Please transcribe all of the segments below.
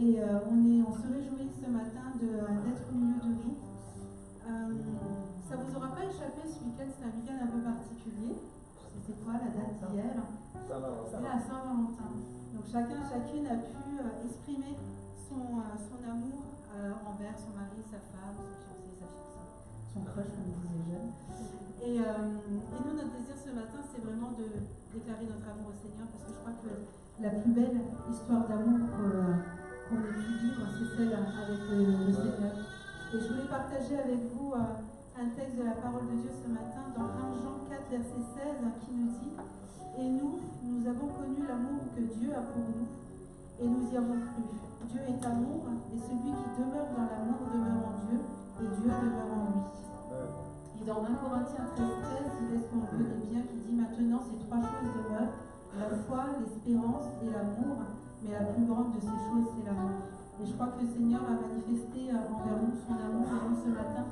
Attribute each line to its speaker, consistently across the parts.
Speaker 1: on se réjouit ce matin d'être au milieu de vous. Ça vous aura pas échappé, ce week-end, c'est un week-end un peu particulier. C'était quoi la date d'hier? C'était la Saint-Valentin. Donc chacune a pu exprimer son amour envers son mari, sa femme, son fiancé, sa fiancée, son crush, comme disait Jeanne. Et nous, notre désir ce matin, c'est vraiment de déclarer notre amour au Seigneur, parce que je crois que la plus belle histoire d'amour qu'on ait pu vivre, c'est celle avec le Seigneur. Et je voulais partager avec vous un texte de la parole de Dieu ce matin dans 1 Jean 4, verset 16, qui nous dit « Et nous avons connu l'amour que Dieu a pour nous, et nous y avons cru. Dieu est amour, et celui qui demeure dans l'amour demeure en Dieu, et Dieu demeure en lui. » Et dans 1 Corinthiens 13, 13, il est ce qu'on connaît bien, qui dit « Maintenant, ces trois choses demeurent, la foi, l'espérance et l'amour, mais la plus grande de ces choses, c'est l'amour. » Et je crois que le Seigneur a manifesté envers nous son amour et nous ce matin.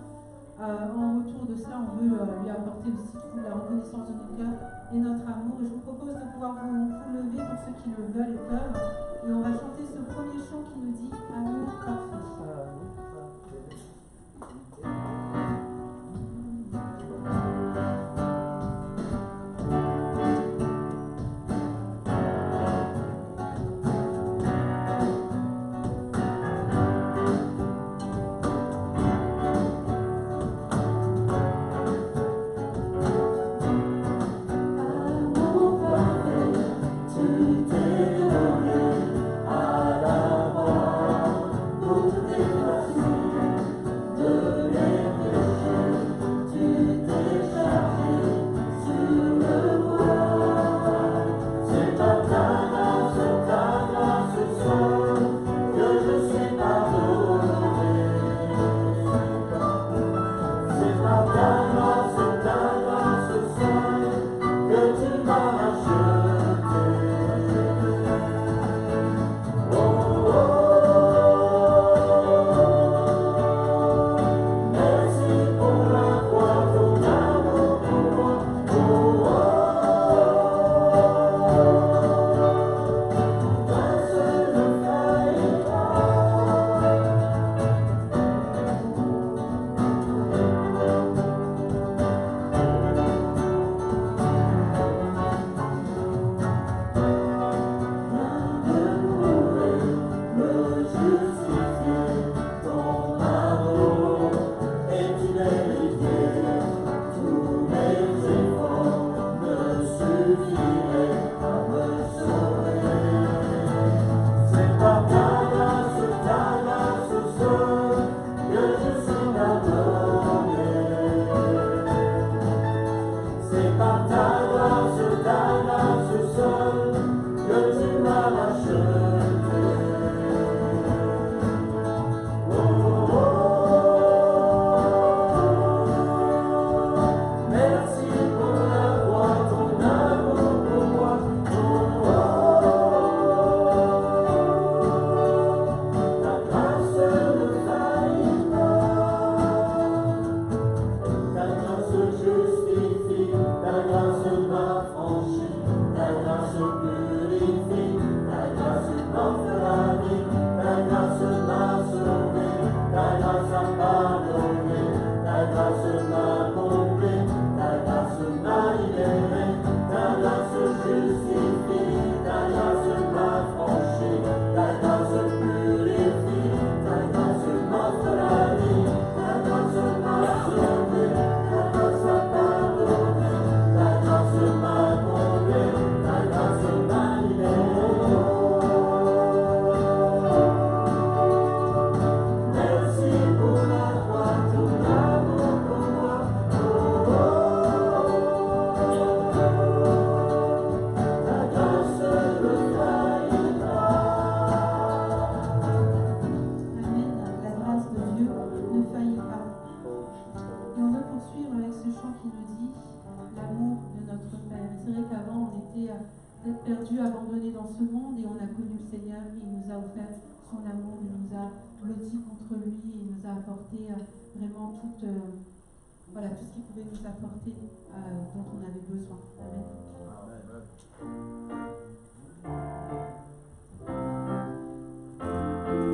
Speaker 1: En retour de cela, on veut lui apporter aussi toute la reconnaissance de nos cœurs et notre amour. Et je vous propose de pouvoir vous lever pour ceux qui le veulent et peuvent. Et on va chanter ce premier chant qui nous dit « Amour parfait ». Perdu, abandonné dans ce monde, et on a connu le Seigneur, il nous a offert son amour, il nous a blotti contre lui, il nous a apporté vraiment tout ce qu'il pouvait nous apporter dont on avait besoin. Amen. Amen.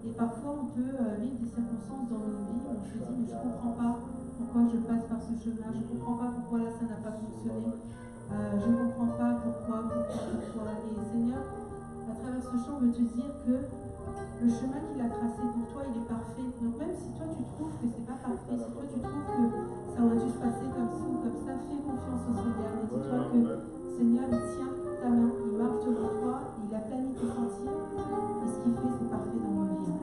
Speaker 1: Et parfois, on peut vivre des circonstances dans nos vies où on se dit, mais je ne comprends pas pourquoi je passe par ce chemin, je ne comprends pas pourquoi là ça n'a pas fonctionné, je ne comprends pas pourquoi. Et Seigneur, à travers ce chant, veut te dire que le chemin qu'il a tracé pour toi, il est parfait. Donc même si toi tu trouves que c'est pas parfait, si toi tu trouves que ça aurait dû se passer comme ci ou comme ça, fais confiance au Seigneur. Et dis-toi que Seigneur, il tient ta main, il marche devant toi, il a planifié tes sentiers, et ce qu'il fait, c'est parfait dans nos vies.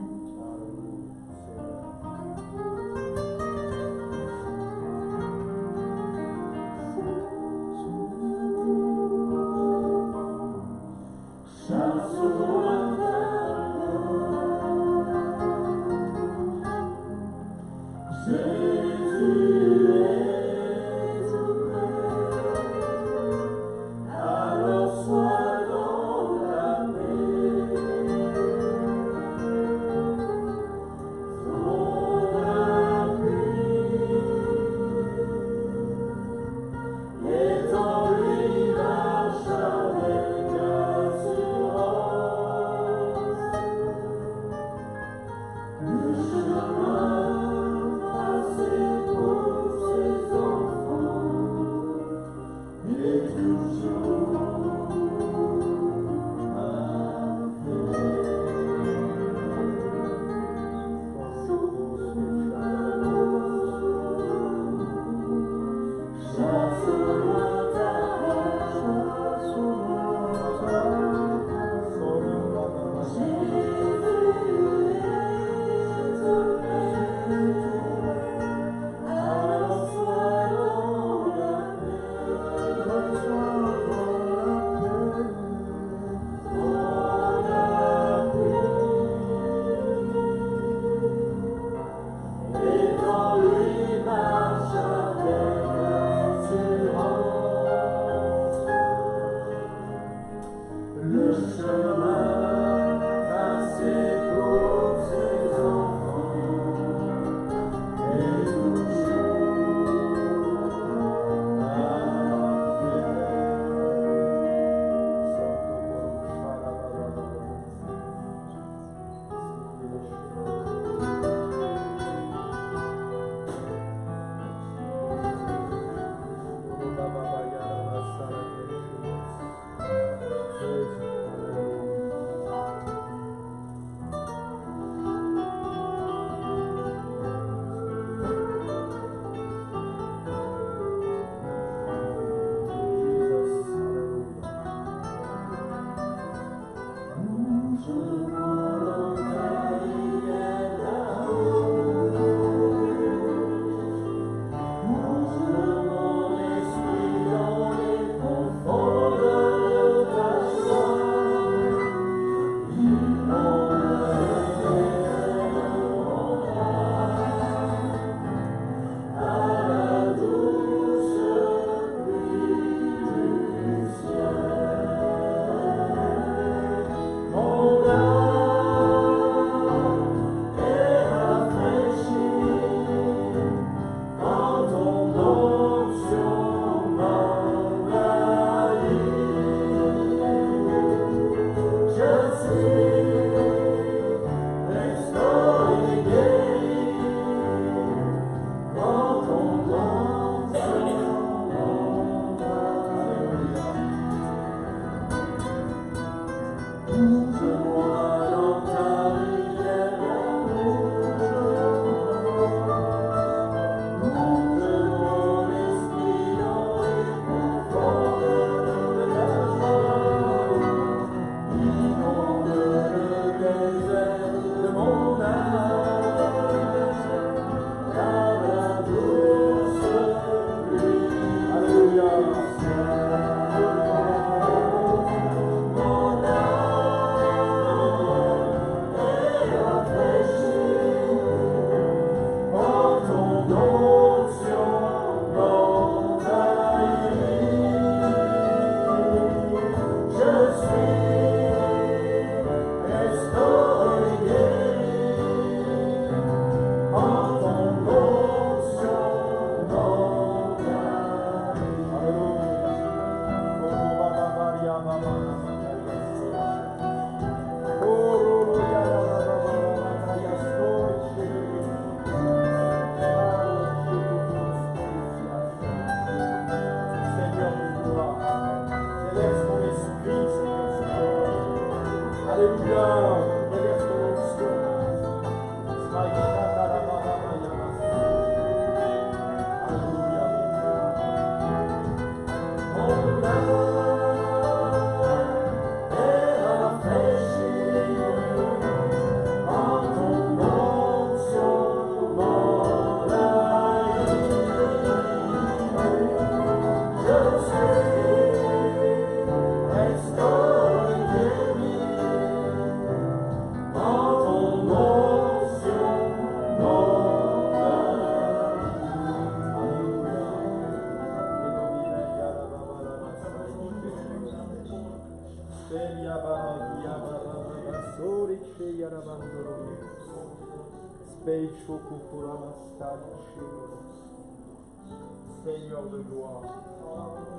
Speaker 2: Seigneur de gloire. Seigneur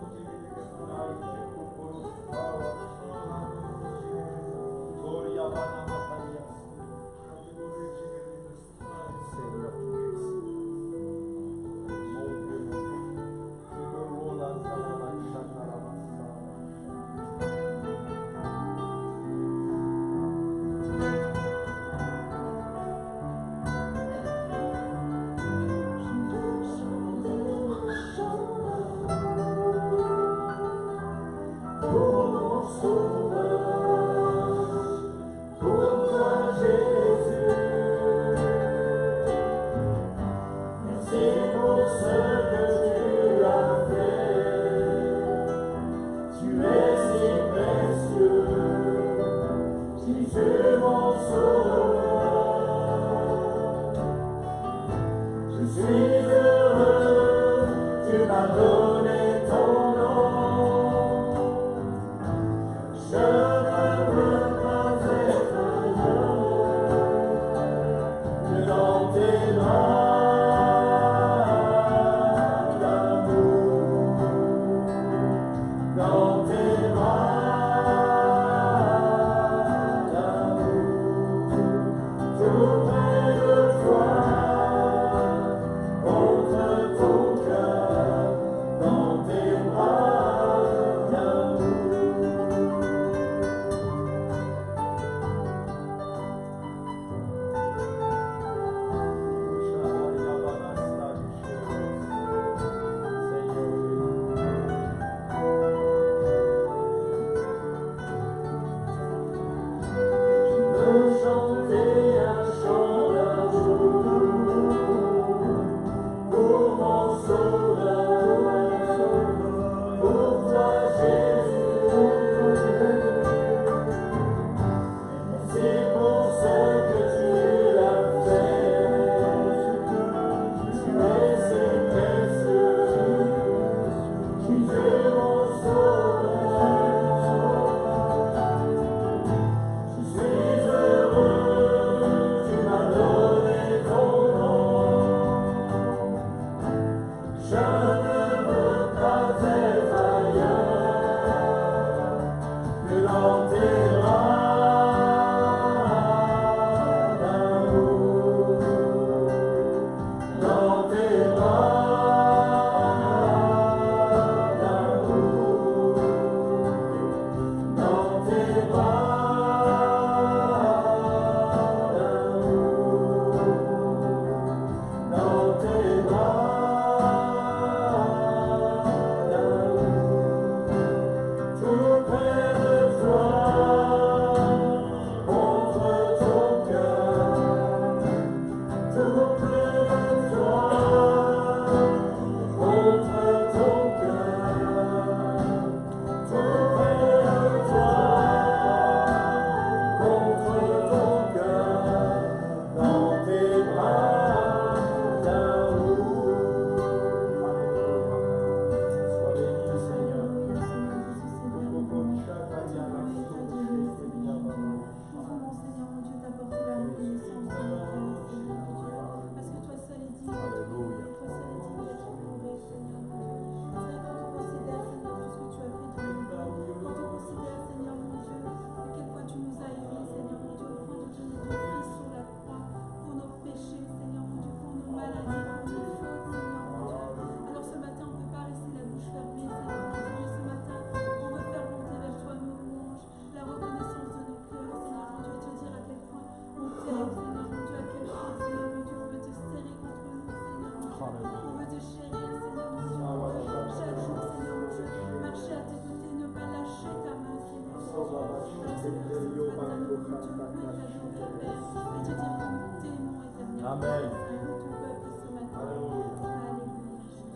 Speaker 3: Amen.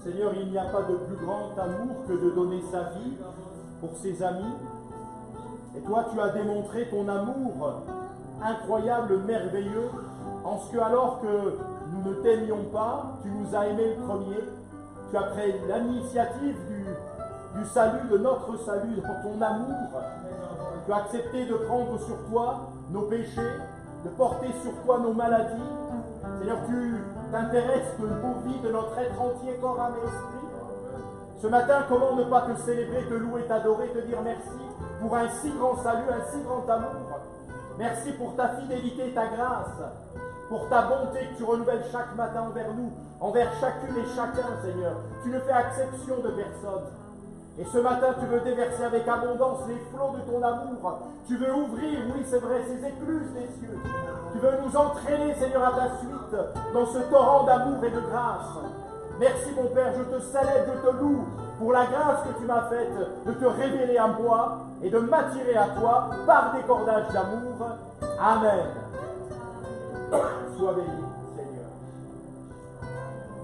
Speaker 3: Seigneur, il n'y a pas de plus grand amour que de donner sa vie pour ses amis. Et toi, tu as démontré ton amour incroyable, merveilleux, en ce que alors que nous ne t'aimions pas, tu nous as aimés le premier. Tu as pris l'initiative du salut, de notre salut, dans ton amour. Tu as accepté de prendre sur toi nos péchés, de porter sur toi nos maladies. Seigneur, tu t'intéresses de nos vies, de notre être entier, corps, âme et esprit. Ce matin, comment ne pas te célébrer, te louer, t'adorer, te dire merci pour un si grand salut, un si grand amour. Merci pour ta fidélité et ta grâce, pour ta bonté que tu renouvelles chaque matin envers nous, envers chacune et chacun, Seigneur. Tu ne fais exception de personne. Et ce matin, tu veux déverser avec abondance les flots de ton amour. Tu veux ouvrir, oui c'est vrai, ces écluses des cieux. Tu veux nous entraîner, Seigneur, à ta suite, dans ce torrent d'amour et de grâce. Merci mon Père, je te célèbre, je te loue pour la grâce que tu m'as faite de te révéler à moi et de m'attirer à toi par des cordages d'amour. Amen. Sois béni, Seigneur.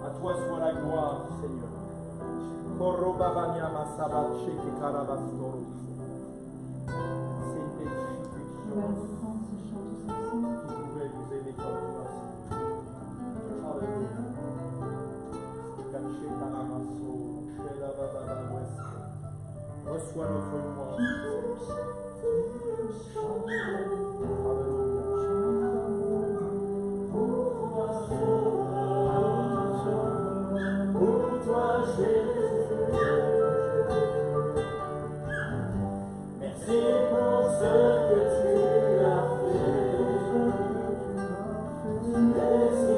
Speaker 3: À toi soit la gloire, Seigneur. C'est une institution qui pouvait vous aimer comme toi. Alléluia. Reçois notre louange. Pour toi, Jésus. Merci pour ce que tu as fait. Merci.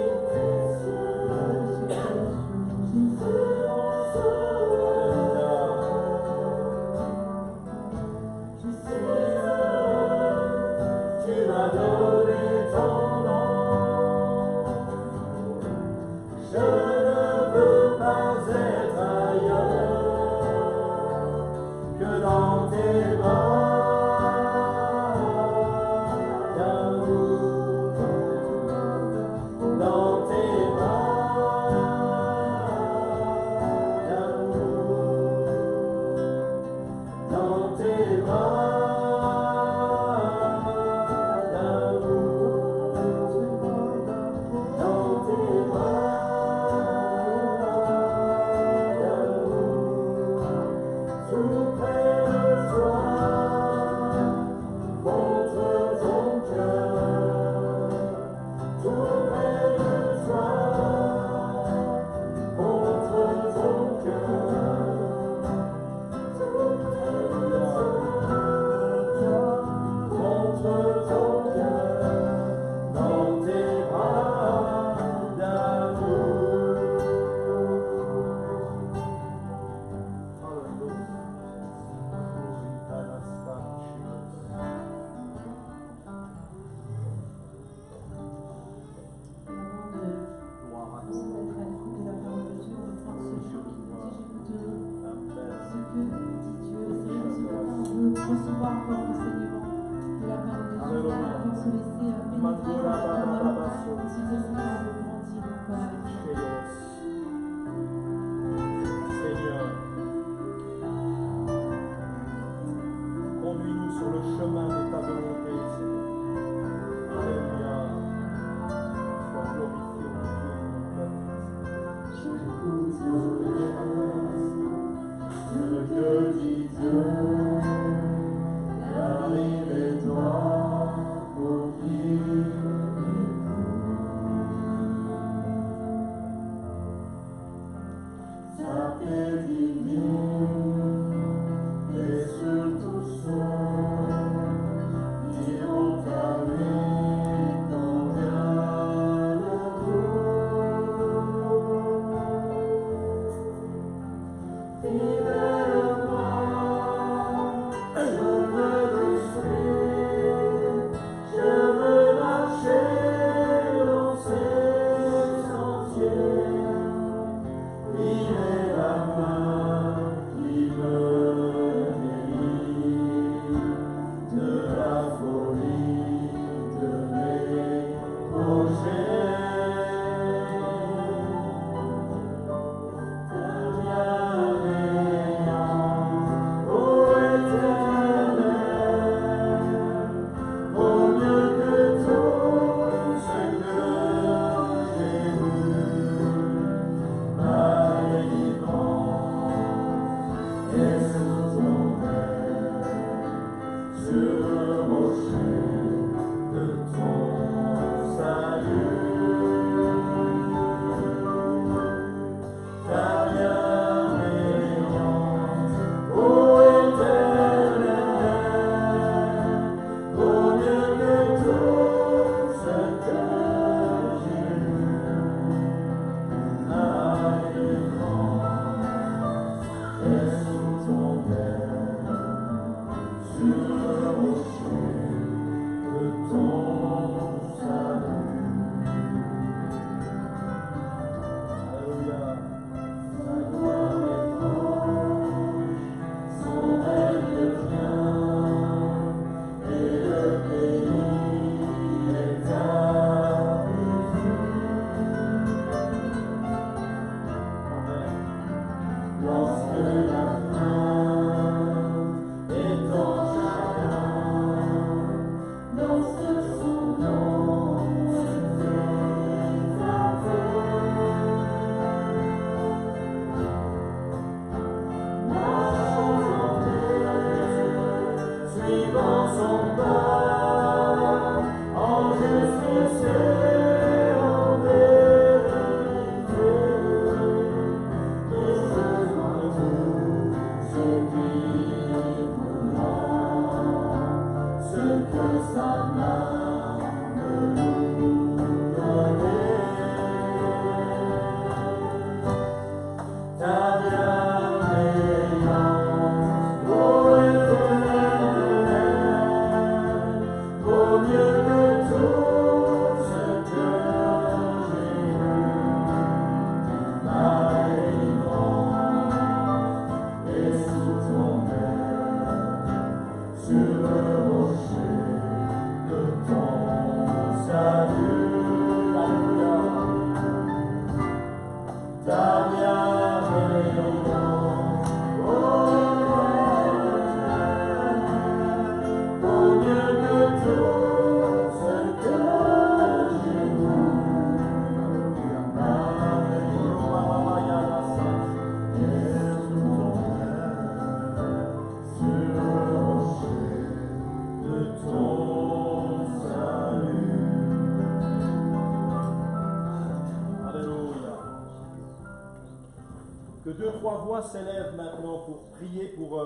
Speaker 3: Que 2-3 voix s'élèvent maintenant pour prier pour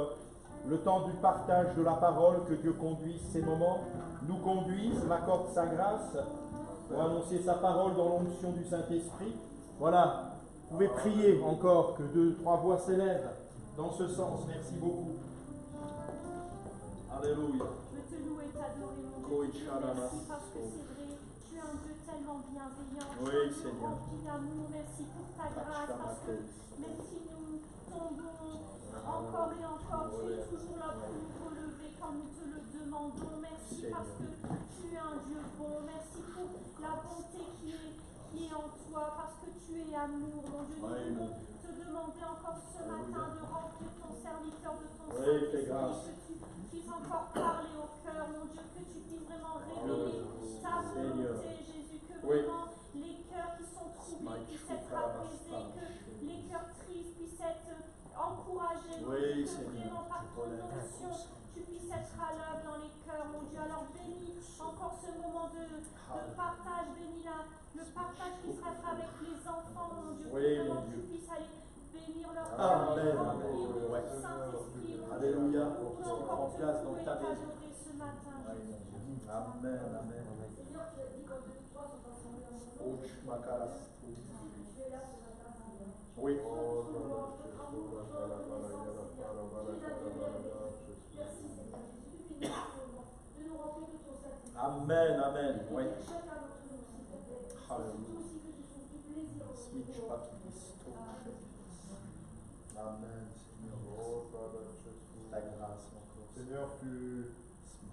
Speaker 3: le temps du partage de la parole, que Dieu conduise ces moments, nous conduise, m'accorde sa grâce pour annoncer sa parole dans l'onction du Saint-Esprit. Voilà, vous pouvez prier encore, que 2-3 voix s'élèvent dans ce sens. Merci beaucoup. Alléluia.
Speaker 4: Je veux te louer et t'adorer, mon Dieu. Merci parce que c'est vrai, tu es un Dieu tellement bienveillant.
Speaker 3: Oui,
Speaker 4: tu es un Dieu
Speaker 3: Seigneur.
Speaker 4: rempli d'amour. Merci pour ta grâce, parce que même si nous tombons encore et encore, tu es toujours là pour nous relever quand nous te le demandons. Merci parce que tu es un Dieu bon. Merci pour la bonté qui est en toi, parce que tu es amour, mon Dieu. Nous voulons te demander encore ce matin de remplir ton serviteur de ton Saint-Esprit, que tu puisses encore parler au cœur, mon Dieu, que tu puisses vraiment révéler ta volonté, Jésus, que vraiment les cœurs qui sont troublés puissent être apaisés, que les cœurs tristes puissent être encouragés, mon Dieu, que vraiment par ton onction, tu puisses être à l'œuvre dans les cœurs, mon Dieu. Alors bénis encore ce moment de partage, bénis le partage qui sera fait avec les enfants, mon Dieu, que vraiment tu puisses aller bénir leur cœur, les remplir de ton Saint-Esprit, mon Dieu.
Speaker 3: Alléluia.
Speaker 4: Nous voulons encore te louer et t'adorer ce matin, Jésus.
Speaker 3: Amen, amen.
Speaker 5: Seigneur, tu as dit quand 2 ou 3 sont rassemblés en ton nom, tu es là ce matin, Seigneur.
Speaker 3: Oui.
Speaker 5: Merci Seigneur Jésus, de nous remplir de ton Saint-Esprit.
Speaker 3: Amen, amen. Oui.
Speaker 5: Chacun d'entre nous, s'il te plaît. Surtout aussi que tu trouves du plaisir en
Speaker 3: Switch
Speaker 5: nous.
Speaker 3: papisto. Amen, Seigneur. Ta grâce encore.
Speaker 6: Seigneur, tu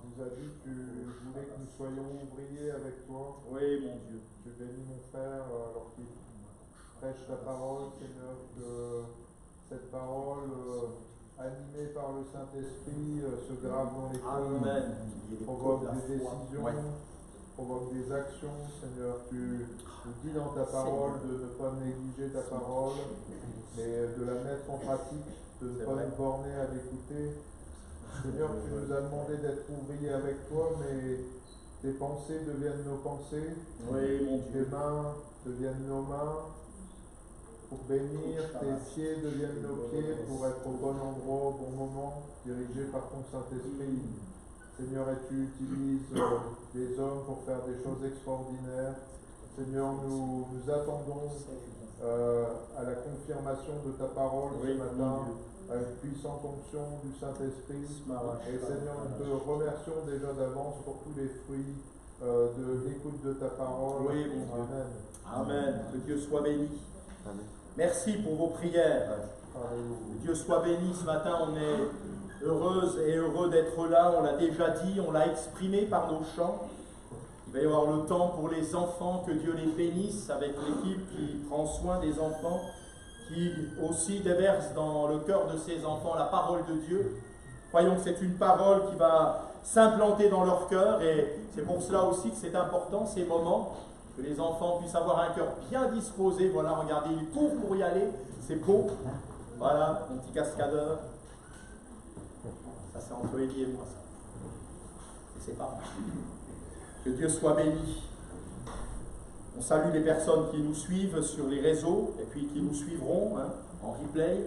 Speaker 6: nous as dit que tu voulais que nous soyons ouvriers avec toi.
Speaker 3: Oui, mon Dieu.
Speaker 6: Tu bénis mon frère alors qu'il prêche ta parole, Seigneur, que cette parole animée par le Saint-Esprit se grave dans les cœurs,
Speaker 3: Amen.
Speaker 6: provoque des décisions, provoque des actions. Seigneur, tu nous dis dans ta parole de ne pas négliger ta parole, mais de la mettre en pratique, de ne pas nous borner à l'écouter. Seigneur, tu nous as demandé d'être ouvriers avec toi, mais tes pensées deviennent nos pensées,
Speaker 3: Oui, mon
Speaker 6: tes
Speaker 3: Dieu.
Speaker 6: mains deviennent nos mains, pour bénir, tes pieds deviennent nos pieds, pour être au bon endroit, au bon moment, dirigés par ton Saint-Esprit. Seigneur, et tu utilises des hommes pour faire des choses extraordinaires. Seigneur, nous attendons à la confirmation de ta parole ce matin, à une puissante onction du Saint-Esprit. Et Seigneur, nous te remercions déjà d'avance pour tous les fruits de l'écoute de ta parole.
Speaker 3: Oui, mon Dieu.
Speaker 6: Amen.
Speaker 3: Amen. Que Dieu soit béni. Merci pour vos prières. Que Dieu soit béni. Ce matin, on est heureuse et heureux d'être là. On l'a déjà dit, on l'a exprimé par nos chants. Il va y avoir le temps pour les enfants, que Dieu les bénisse avec l'équipe qui prend soin des enfants, qui aussi déverse dans le cœur de ces enfants la parole de Dieu. Croyons que c'est une parole qui va s'implanter dans leur cœur, et c'est pour cela aussi que c'est important ces moments, que les enfants puissent avoir un cœur bien disposé. Voilà, regardez, ils courent pour y aller, c'est beau. Voilà, mon petit cascadeur. Ça, c'est entre Élie et moi, ça. Et c'est pas mal. Que Dieu soit béni. On salue les personnes qui nous suivent sur les réseaux et puis qui nous suivront en replay.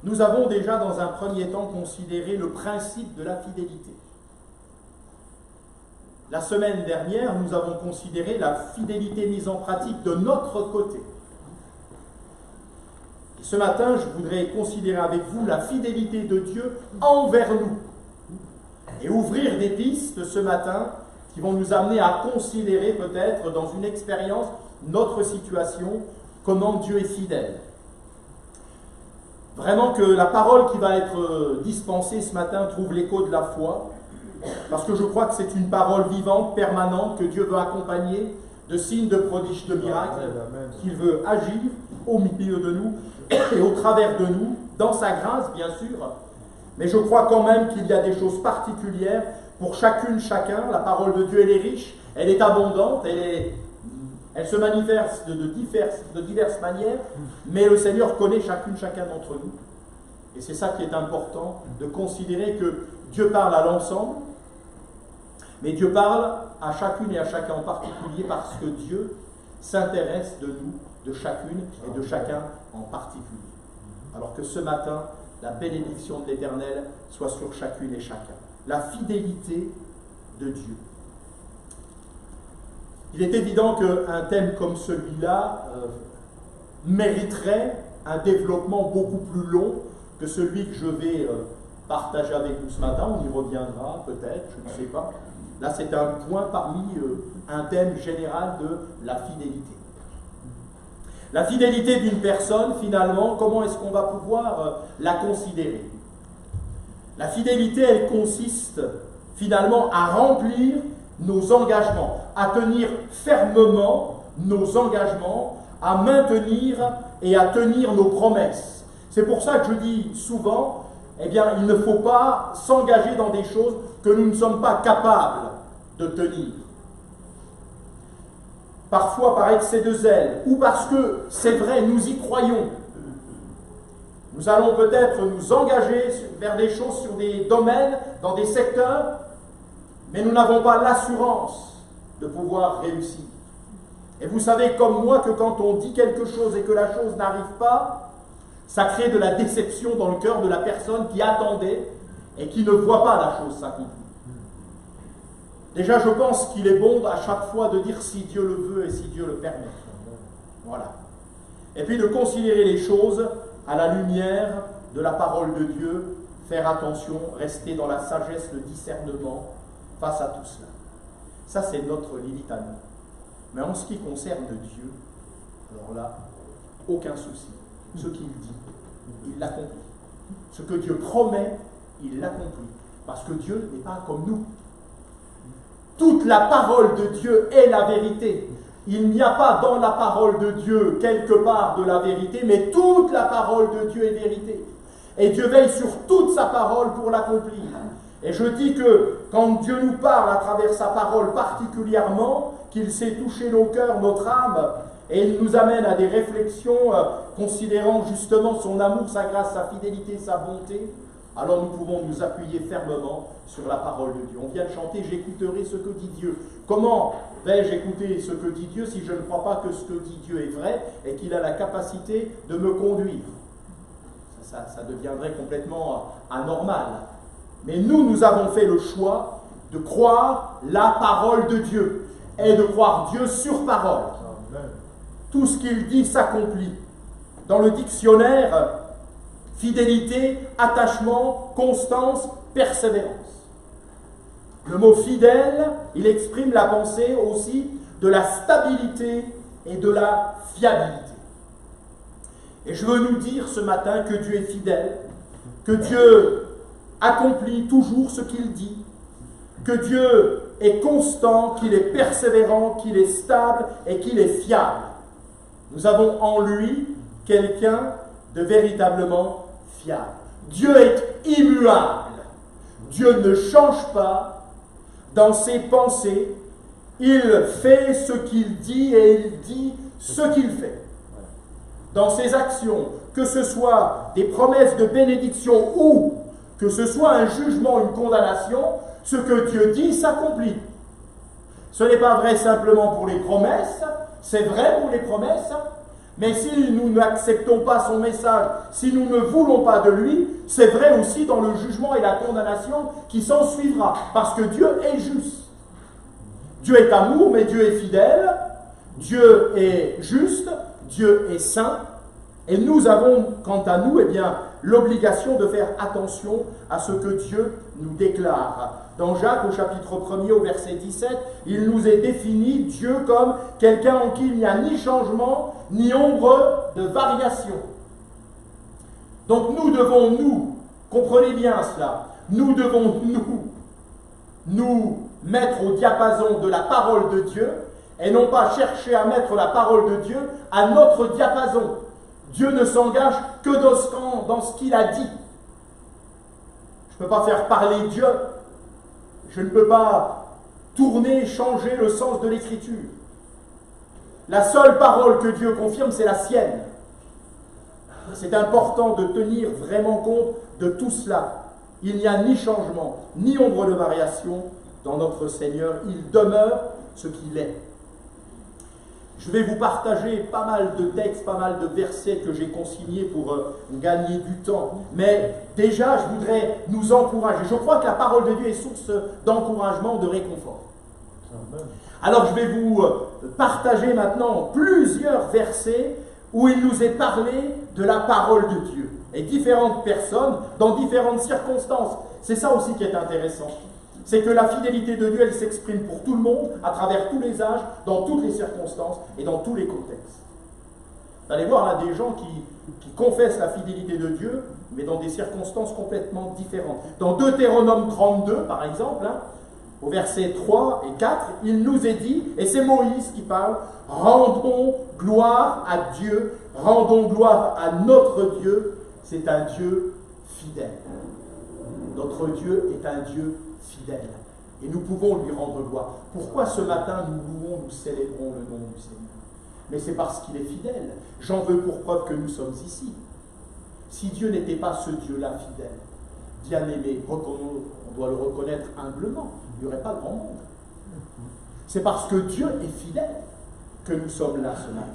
Speaker 3: Nous avons déjà dans un premier temps considéré le principe de la fidélité. La semaine dernière, nous avons considéré la fidélité mise en pratique de notre côté. Et ce matin, je voudrais considérer avec vous la fidélité de Dieu envers nous. Et ouvrir des pistes ce matin qui vont nous amener à considérer peut-être dans une expérience notre situation, comment Dieu est fidèle. Vraiment que la parole qui va être dispensée ce matin trouve l'écho de la foi, parce que je crois que c'est une parole vivante, permanente, que Dieu veut accompagner de signes, de prodiges, de miracles, qu'il veut agir au milieu de nous et au travers de nous, dans sa grâce bien sûr, mais je crois quand même qu'il y a des choses particulières pour chacune, chacun. La parole de Dieu, elle est riche, elle est abondante, elle se manifeste de diverses manières, mais le Seigneur connaît chacune, chacun d'entre nous. Et c'est ça qui est important, de considérer que Dieu parle à l'ensemble, mais Dieu parle à chacune et à chacun en particulier, parce que Dieu s'intéresse de nous, de chacune et de chacun en particulier. Alors que ce matin, la bénédiction de l'Éternel soit sur chacune et chacun. La fidélité de Dieu. Il est évident qu'un thème comme celui-là mériterait un développement beaucoup plus long que celui que je vais partager avec vous ce matin. On y reviendra peut-être, je ne sais pas. Là, c'est un point parmi un thème général de la fidélité. La fidélité d'une personne, finalement, comment est-ce qu'on va pouvoir la considérer? La fidélité, elle consiste finalement à remplir nos engagements, à tenir fermement nos engagements, à maintenir et à tenir nos promesses. C'est pour ça que je dis souvent, eh bien, il ne faut pas s'engager dans des choses que nous ne sommes pas capables de tenir. Parfois par excès de zèle, ou parce que, c'est vrai, nous y croyons. Nous allons peut-être nous engager vers des choses sur des domaines, dans des secteurs, mais nous n'avons pas l'assurance de pouvoir réussir. Et vous savez comme moi que quand on dit quelque chose et que la chose n'arrive pas, ça crée de la déception dans le cœur de la personne qui attendait et qui ne voit pas la chose s'accomplir. Déjà, je pense qu'il est bon à chaque fois de dire si Dieu le veut et si Dieu le permet. Voilà. Et puis de considérer les choses à la lumière de la parole de Dieu, faire attention, rester dans la sagesse, le discernement face à tout cela. Ça, c'est notre limite à nous. Mais en ce qui concerne Dieu, alors là, aucun souci. Ce qu'il dit, il l'accomplit. Ce que Dieu promet, il l'accomplit. Parce que Dieu n'est pas comme nous. Toute la parole de Dieu est la vérité. Il n'y a pas dans la parole de Dieu quelque part de la vérité, mais toute la parole de Dieu est vérité. Et Dieu veille sur toute sa parole pour l'accomplir. Et je dis que quand Dieu nous parle à travers sa parole particulièrement, qu'il sait toucher nos cœurs, notre âme, et il nous amène à des réflexions considérant justement son amour, sa grâce, sa fidélité, sa bonté, alors nous pouvons nous appuyer fermement sur la parole de Dieu. On vient de chanter « J'écouterai ce que dit Dieu ». Comment vais-je écouter ce que dit Dieu si je ne crois pas que ce que dit Dieu est vrai et qu'il a la capacité de me conduire? Ça deviendrait complètement anormal. Mais nous avons fait le choix de croire la parole de Dieu et de croire Dieu sur parole. Tout ce qu'il dit s'accomplit. Dans le dictionnaire, fidélité, attachement, constance, persévérance. Le mot fidèle, il exprime la pensée aussi de la stabilité et de la fiabilité. Et je veux nous dire ce matin que Dieu est fidèle, que Dieu accomplit toujours ce qu'il dit, que Dieu est constant, qu'il est persévérant, qu'il est stable et qu'il est fiable. Nous avons en lui quelqu'un de véritablement fiable. Dieu est immuable. Dieu ne change pas dans ses pensées. Il fait ce qu'il dit et il dit ce qu'il fait. Dans ses actions, que ce soit des promesses de bénédiction ou que ce soit un jugement, une condamnation, ce que Dieu dit s'accomplit. Ce n'est pas vrai simplement pour les promesses, c'est vrai pour les promesses, mais si nous n'acceptons pas son message, si nous ne voulons pas de lui, c'est vrai aussi dans le jugement et la condamnation qui s'en suivra, parce que Dieu est juste. Dieu est amour, mais Dieu est fidèle, Dieu est juste, Dieu est saint, et nous avons, quant à nous, l'obligation de faire attention à ce que Dieu nous déclare. Dans Jacques, au chapitre 1er, au verset 17, il nous est défini Dieu comme quelqu'un en qui il n'y a ni changement, ni ombre de variation. Donc nous devons, comprenez bien cela, nous devons nous mettre au diapason de la parole de Dieu et non pas chercher à mettre la parole de Dieu à notre diapason. Dieu ne s'engage que dans ce qu'il a dit. Je ne peux pas faire parler Dieu. Je ne peux pas tourner, changer le sens de l'Écriture. La seule parole que Dieu confirme, c'est la sienne. C'est important de tenir vraiment compte de tout cela. Il n'y a ni changement, ni ombre de variation dans notre Seigneur. Il demeure ce qu'il est. Je vais vous partager pas mal de textes, pas mal de versets que j'ai consignés pour gagner du temps. Mais déjà, je voudrais nous encourager. Je crois que la parole de Dieu est source d'encouragement, de réconfort. Alors je vais vous partager maintenant plusieurs versets où il nous est parlé de la parole de Dieu. Et différentes personnes, dans différentes circonstances. C'est ça aussi qui est intéressant. C'est que la fidélité de Dieu, elle s'exprime pour tout le monde, à travers tous les âges, dans toutes les circonstances et dans tous les contextes. Vous allez voir là des gens qui confessent la fidélité de Dieu, mais dans des circonstances complètement différentes. Dans Deutéronome 32, par exemple, au verset 3 et 4, il nous est dit, et c'est Moïse qui parle, « Rendons gloire à Dieu, rendons gloire à notre Dieu, c'est un Dieu fidèle. » Notre Dieu est un Dieu fidèle. Et nous pouvons lui rendre gloire. Pourquoi ce matin nous louons, nous célébrons le nom du Seigneur? Mais c'est parce qu'il est fidèle. J'en veux pour preuve que nous sommes ici. Si Dieu n'était pas ce Dieu-là fidèle, bien-aimé, on doit le reconnaître humblement, il n'y aurait pas grand monde. C'est parce que Dieu est fidèle que nous sommes là ce matin.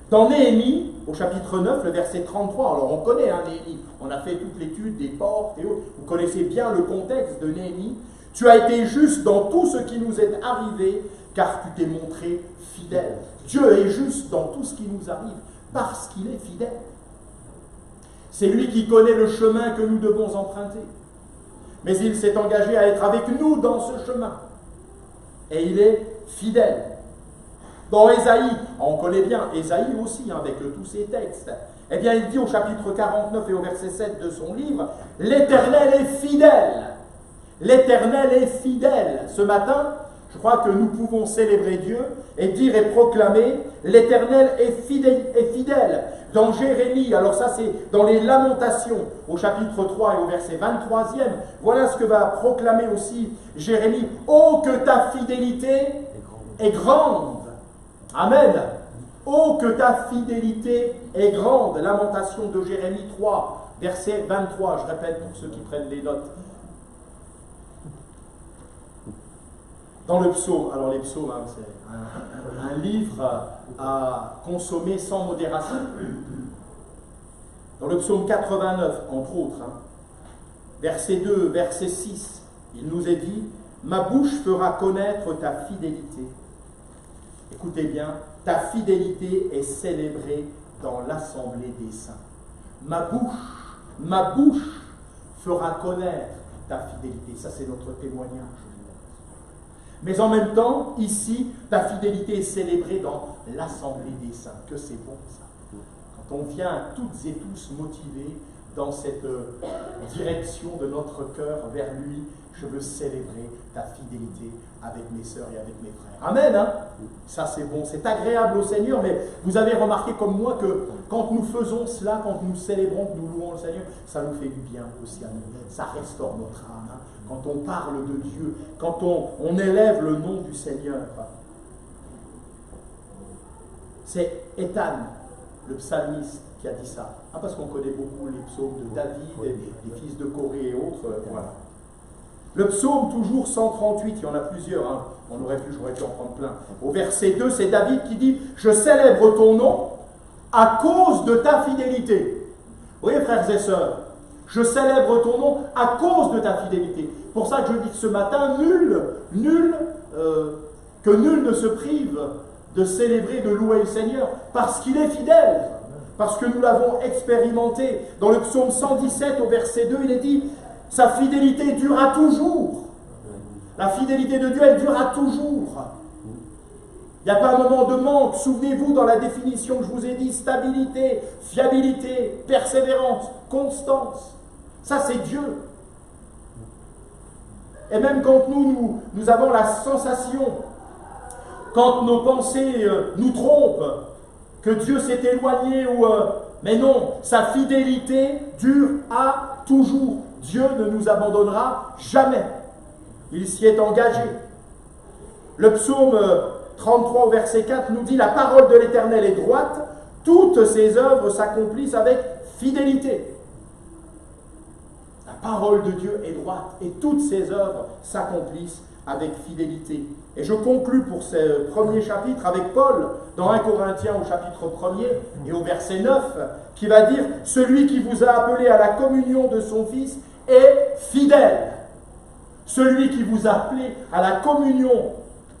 Speaker 3: Dans Néhémie, au chapitre 9, le verset 33, alors on connaît Néhémie, on a fait toute l'étude des portes et autres, vous connaissez bien le contexte de Néhémie. Tu as été juste dans tout ce qui nous est arrivé, car tu t'es montré fidèle. Dieu est juste dans tout ce qui nous arrive, parce qu'il est fidèle. C'est lui qui connaît le chemin que nous devons emprunter. Mais il s'est engagé à être avec nous dans ce chemin. Et il est fidèle. Dans Ésaïe, on connaît bien Ésaïe aussi, avec tous ses textes. Eh bien, il dit au chapitre 49 et au verset 7 de son livre, « L'Éternel est fidèle. L'Éternel est fidèle. » Ce matin, je crois que nous pouvons célébrer Dieu et dire et proclamer, « L'Éternel est fidèle. » Dans Jérémie, alors ça c'est dans les Lamentations, au chapitre 3 et au verset 23e, voilà ce que va proclamer aussi Jérémie. « Oh, que ta fidélité est grande. » Amen. « Oh, que ta fidélité est grande. » Lamentation de Jérémie 3, verset 23, je répète pour ceux qui prennent les notes. Dans le psaume, alors les psaumes, c'est un livre à consommer sans modération. Dans le psaume 89, entre autres, verset 2, verset 6, il nous est dit, « Ma bouche fera connaître ta fidélité. » Écoutez bien, ta fidélité est célébrée dans l'assemblée des saints. Ma bouche fera connaître ta fidélité. Ça, c'est notre témoignage. Mais en même temps, ici, ta fidélité est célébrée dans l'assemblée des saints. Que c'est bon, ça. Quand on vient toutes et tous motivés dans cette direction de notre cœur vers lui, je veux célébrer ta fidélité avec mes sœurs et avec mes frères. Amen, hein? Ça c'est bon, c'est agréable au Seigneur, mais vous avez remarqué comme moi que quand nous faisons cela, quand nous célébrons, que nous louons le Seigneur, ça nous fait du bien aussi à nous. Ça restaure notre âme. Hein? Quand on parle de Dieu, quand on élève le nom du Seigneur. C'est Étan, le psalmiste, qui a dit ça. Ah, parce qu'on connaît beaucoup les psaumes de David, les fils de Corée et autres. Voilà. Le psaume toujours 138, il y en a plusieurs, hein. J'aurais pu en prendre plein. Au verset 2, c'est David qui dit « Je célèbre ton nom à cause de ta fidélité. » Vous voyez, frères et sœurs, je célèbre ton nom à cause de ta fidélité. Pour ça que je dis que ce matin, que nul ne se prive de célébrer, de louer le Seigneur, parce qu'il est fidèle, parce que nous l'avons expérimenté. Dans le psaume 117, au verset 2, il est dit « Sa fidélité durera toujours. » La fidélité de Dieu, elle durera toujours. Il n'y a pas un moment de manque. Souvenez-vous dans la définition que je vous ai dit, stabilité, fiabilité, persévérance, constance. Ça, c'est Dieu. Et même quand nous avons la sensation, quand nos pensées nous trompent, que Dieu s'est éloigné, mais non, sa fidélité dure à toujours. Dieu ne nous abandonnera jamais. Il s'y est engagé. Le psaume 33 au verset 4 nous dit « La parole de l'Éternel est droite, toutes ses œuvres s'accomplissent avec fidélité. » La parole de Dieu est droite et toutes ses œuvres s'accomplissent avec fidélité. Et je conclus pour ce premier chapitre avec Paul, dans 1 Corinthiens au chapitre 1er et au verset 9, qui va dire « Celui qui vous a appelé à la communion de son Fils est fidèle. » Celui qui vous a appelé à la communion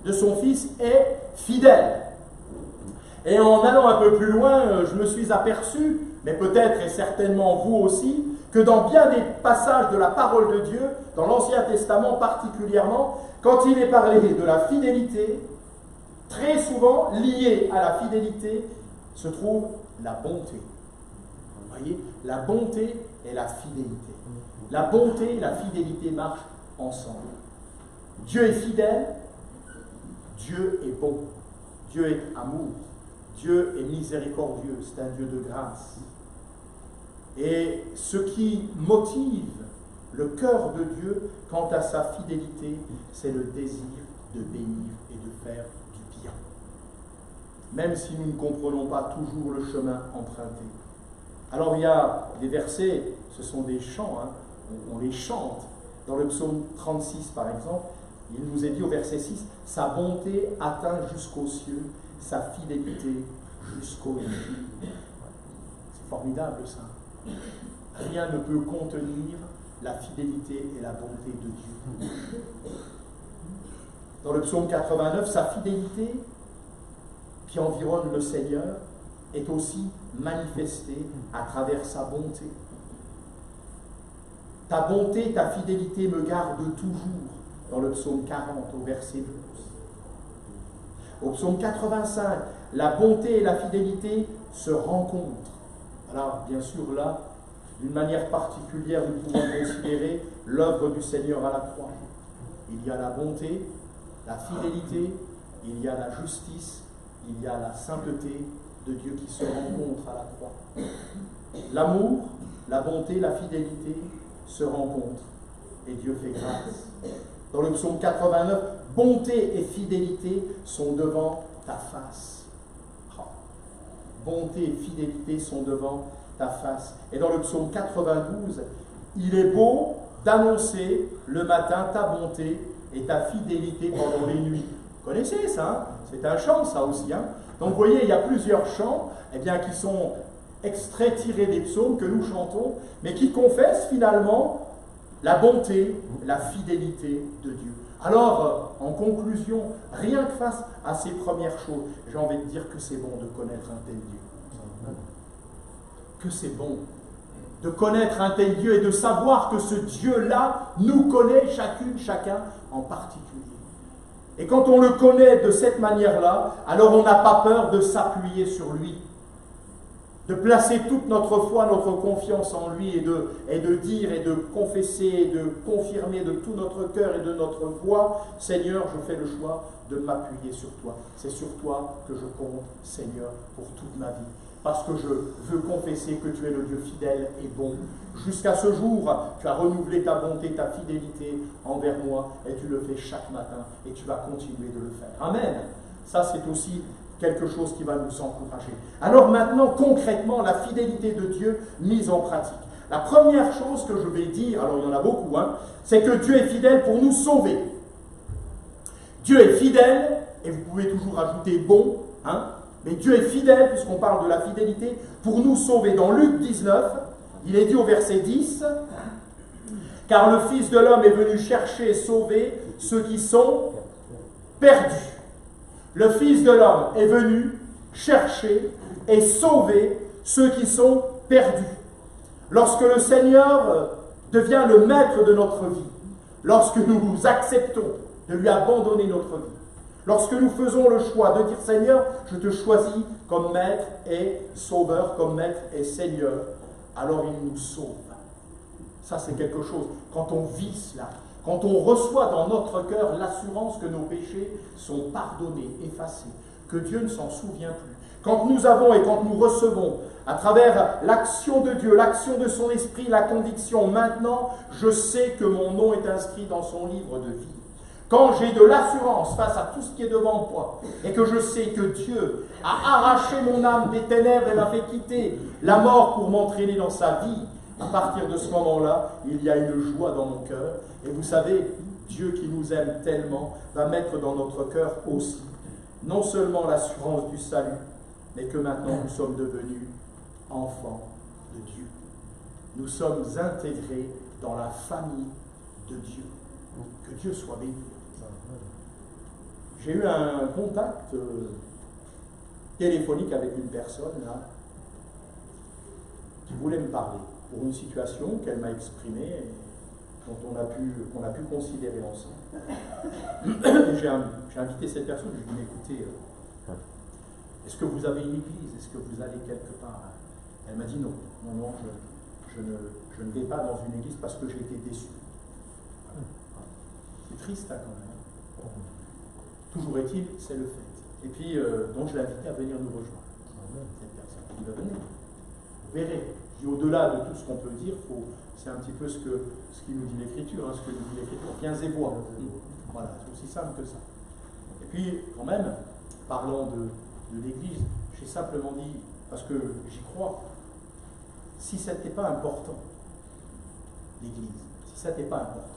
Speaker 3: de son Fils est fidèle. Et en allant un peu plus loin, je me suis aperçu, mais peut-être et certainement vous aussi, que dans bien des passages de la parole de Dieu, dans l'Ancien Testament particulièrement, quand il est parlé de la fidélité, très souvent lié à la fidélité se trouve la bonté. Vous voyez, la bonté et la fidélité. La bonté et la fidélité marchent ensemble. Dieu est fidèle, Dieu est bon, Dieu est amour, Dieu est miséricordieux, c'est un Dieu de grâce. Et ce qui motive le cœur de Dieu quant à sa fidélité, c'est le désir de bénir et de faire du bien. Même si nous ne comprenons pas toujours le chemin emprunté. Alors il y a des versets, ce sont des chants, hein, on les chante. Dans le psaume 36 par exemple, il nous est dit au verset 6, « Sa bonté atteint jusqu'aux cieux, sa fidélité jusqu'aux nues. » C'est formidable ça. Rien ne peut contenir la fidélité et la bonté de Dieu. Dans le psaume 89, sa fidélité qui environne le Seigneur est aussi manifestée à travers sa bonté. Ta bonté, ta fidélité me gardent toujours, dans le psaume 40 au verset 12. Au psaume 85, la bonté et la fidélité se rencontrent. Alors, bien sûr, là, d'une manière particulière, nous pouvons considérer l'œuvre du Seigneur à la croix. Il y a la bonté, la fidélité, il y a la justice, il y a la sainteté de Dieu qui se rencontrent à la croix. L'amour, la bonté, la fidélité se rencontrent et Dieu fait grâce. Dans le psaume 89, bonté et fidélité sont devant ta face. Bonté et fidélité sont devant ta face. Et dans le psaume 92, il est beau d'annoncer le matin ta bonté et ta fidélité pendant les nuits. Vous connaissez ça, hein? C'est un chant ça aussi. Hein? Donc vous voyez, il y a plusieurs chants qui sont extraits tirés des psaumes que nous chantons, mais qui confessent finalement la bonté, la fidélité de Dieu. Alors, en conclusion, rien que face à ces premières choses, j'ai envie de dire que c'est bon de connaître un tel Dieu. Que c'est bon de connaître un tel Dieu et de savoir que ce Dieu-là nous connaît chacune, chacun en particulier. Et quand on le connaît de cette manière-là, alors on n'a pas peur de s'appuyer sur lui, de placer toute notre foi, notre confiance en lui et de dire et de confesser et de confirmer de tout notre cœur et de notre voix, Seigneur, je fais le choix de m'appuyer sur toi. C'est sur toi que je compte, Seigneur, pour toute ma vie. Parce que je veux confesser que tu es le Dieu fidèle et bon. Jusqu'à ce jour, tu as renouvelé ta bonté, ta fidélité envers moi, et tu le fais chaque matin, et tu vas continuer de le faire. Amen. Ça, c'est aussi quelque chose qui va nous encourager. Alors maintenant, concrètement, la fidélité de Dieu mise en pratique. La première chose que je vais dire, alors il y en a beaucoup, c'est que Dieu est fidèle pour nous sauver. Dieu est fidèle, et vous pouvez toujours ajouter bon, mais Dieu est fidèle, puisqu'on parle de la fidélité, pour nous sauver. Dans Luc 19, il est dit au verset 10, « Car le Fils de l'homme est venu chercher et sauver ceux qui sont perdus. » Le Fils de l'homme est venu chercher et sauver ceux qui sont perdus. Lorsque le Seigneur devient le maître de notre vie, lorsque nous acceptons de lui abandonner notre vie, lorsque nous faisons le choix de dire « Seigneur, je te choisis comme maître et sauveur, comme maître et Seigneur », alors il nous sauve. Ça, c'est quelque chose. Quand on vit cela, quand on reçoit dans notre cœur l'assurance que nos péchés sont pardonnés, effacés, que Dieu ne s'en souvient plus, quand nous avons et quand nous recevons, à travers l'action de Dieu, l'action de son esprit, la conviction, maintenant, je sais que mon nom est inscrit dans son livre de vie. Quand j'ai de l'assurance face à tout ce qui est devant moi, et que je sais que Dieu a arraché mon âme des ténèbres et m'a fait quitter la mort pour m'entraîner dans sa vie, à partir de ce moment-là, il y a une joie dans mon cœur. Et vous savez, Dieu qui nous aime tellement va mettre dans notre cœur aussi non seulement l'assurance du salut, mais que maintenant nous sommes devenus enfants de Dieu. Nous sommes intégrés dans la famille de Dieu. Que Dieu soit béni. J'ai eu un contact téléphonique avec une personne là, qui voulait me parler pour une situation qu'elle m'a exprimée et dont qu'on a pu considérer ensemble. Et j'ai invité cette personne, je lui ai dit, écoutez, est-ce que vous avez une église? Est-ce que vous allez quelque part? Elle m'a dit non, je ne vais pas dans une église parce que j'ai été déçu. C'est triste hein, quand même. Toujours est-il, c'est le fait. Et puis, donc je l'ai invité à venir nous rejoindre. Cette personne, il va venir. Vous verrez. Au-delà de tout ce qu'on peut dire, c'est un petit peu ce qui nous dit l'Écriture, hein, ce que nous dit l'Écriture. Viens et vois. Voilà, c'est aussi simple que ça. Et puis, quand même, parlant de l'Église, j'ai simplement dit, parce que j'y crois, si ça n'était pas important, l'Église, si ça n'était pas important,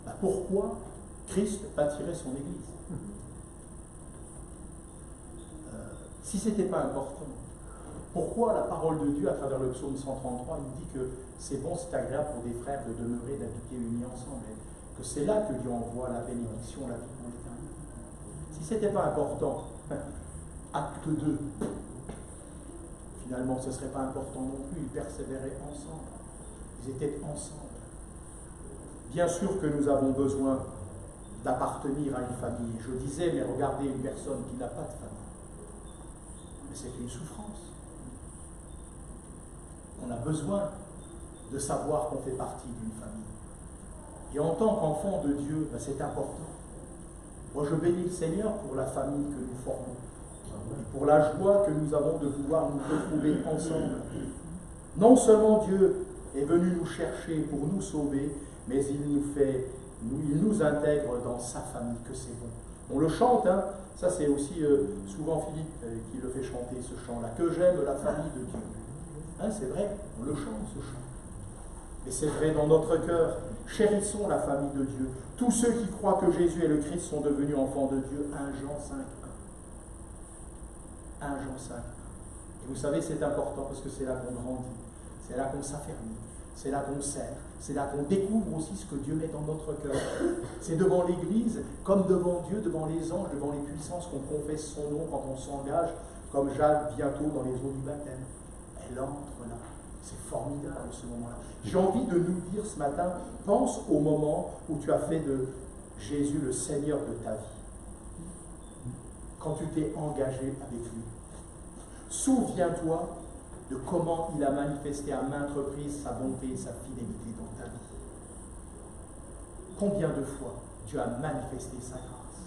Speaker 3: bah pourquoi Christ bâtirait son Église? Si ce n'était pas important, pourquoi la parole de Dieu, à travers le psaume 133, nous dit que c'est bon, c'est agréable pour des frères de demeurer, d'habiter unis ensemble, et que c'est là que Dieu envoie la bénédiction, la vie pour l'éternité. Si ce n'était pas important, acte 2, finalement ce ne serait pas important non plus, ils persévéraient ensemble, ils étaient ensemble. Bien sûr que nous avons besoin d'appartenir à une famille. Je disais, mais regardez une personne qui n'a pas de famille. Mais c'est une souffrance. On a besoin de savoir qu'on fait partie d'une famille. Et en tant qu'enfant de Dieu, ben c'est important. Moi, je bénis le Seigneur pour la famille que nous formons. Et pour la joie que nous avons de pouvoir nous retrouver ensemble. Non seulement Dieu est venu nous chercher pour nous sauver, mais il nous intègre dans sa famille, que c'est bon. On le chante, hein. Ça c'est aussi souvent Philippe qui le fait chanter, ce chant-là, que j'aime la famille de Dieu. Hein, c'est vrai, on le chante, ce chant. Et c'est vrai dans notre cœur, chérissons la famille de Dieu. Tous ceux qui croient que Jésus est le Christ sont devenus enfants de Dieu. 1 Jean 5, 1. 1 Jean 5. Et vous savez, c'est important parce que c'est là qu'on grandit, c'est là qu'on s'affermit, c'est là qu'on sert, c'est là qu'on découvre aussi ce que Dieu met dans notre cœur. C'est devant l'Église, comme devant Dieu, devant les anges, devant les puissances qu'on confesse son nom quand on s'engage, comme Jacques bientôt dans les eaux du baptême. Elle entre là. C'est formidable ce moment-là. J'ai envie de nous dire ce matin, pense au moment où tu as fait de Jésus le Seigneur de ta vie. Quand tu t'es engagé avec lui. Souviens-toi de comment il a manifesté à maintes reprises sa bonté et sa fidélité dans ta vie. Combien de fois Dieu a manifesté sa grâce?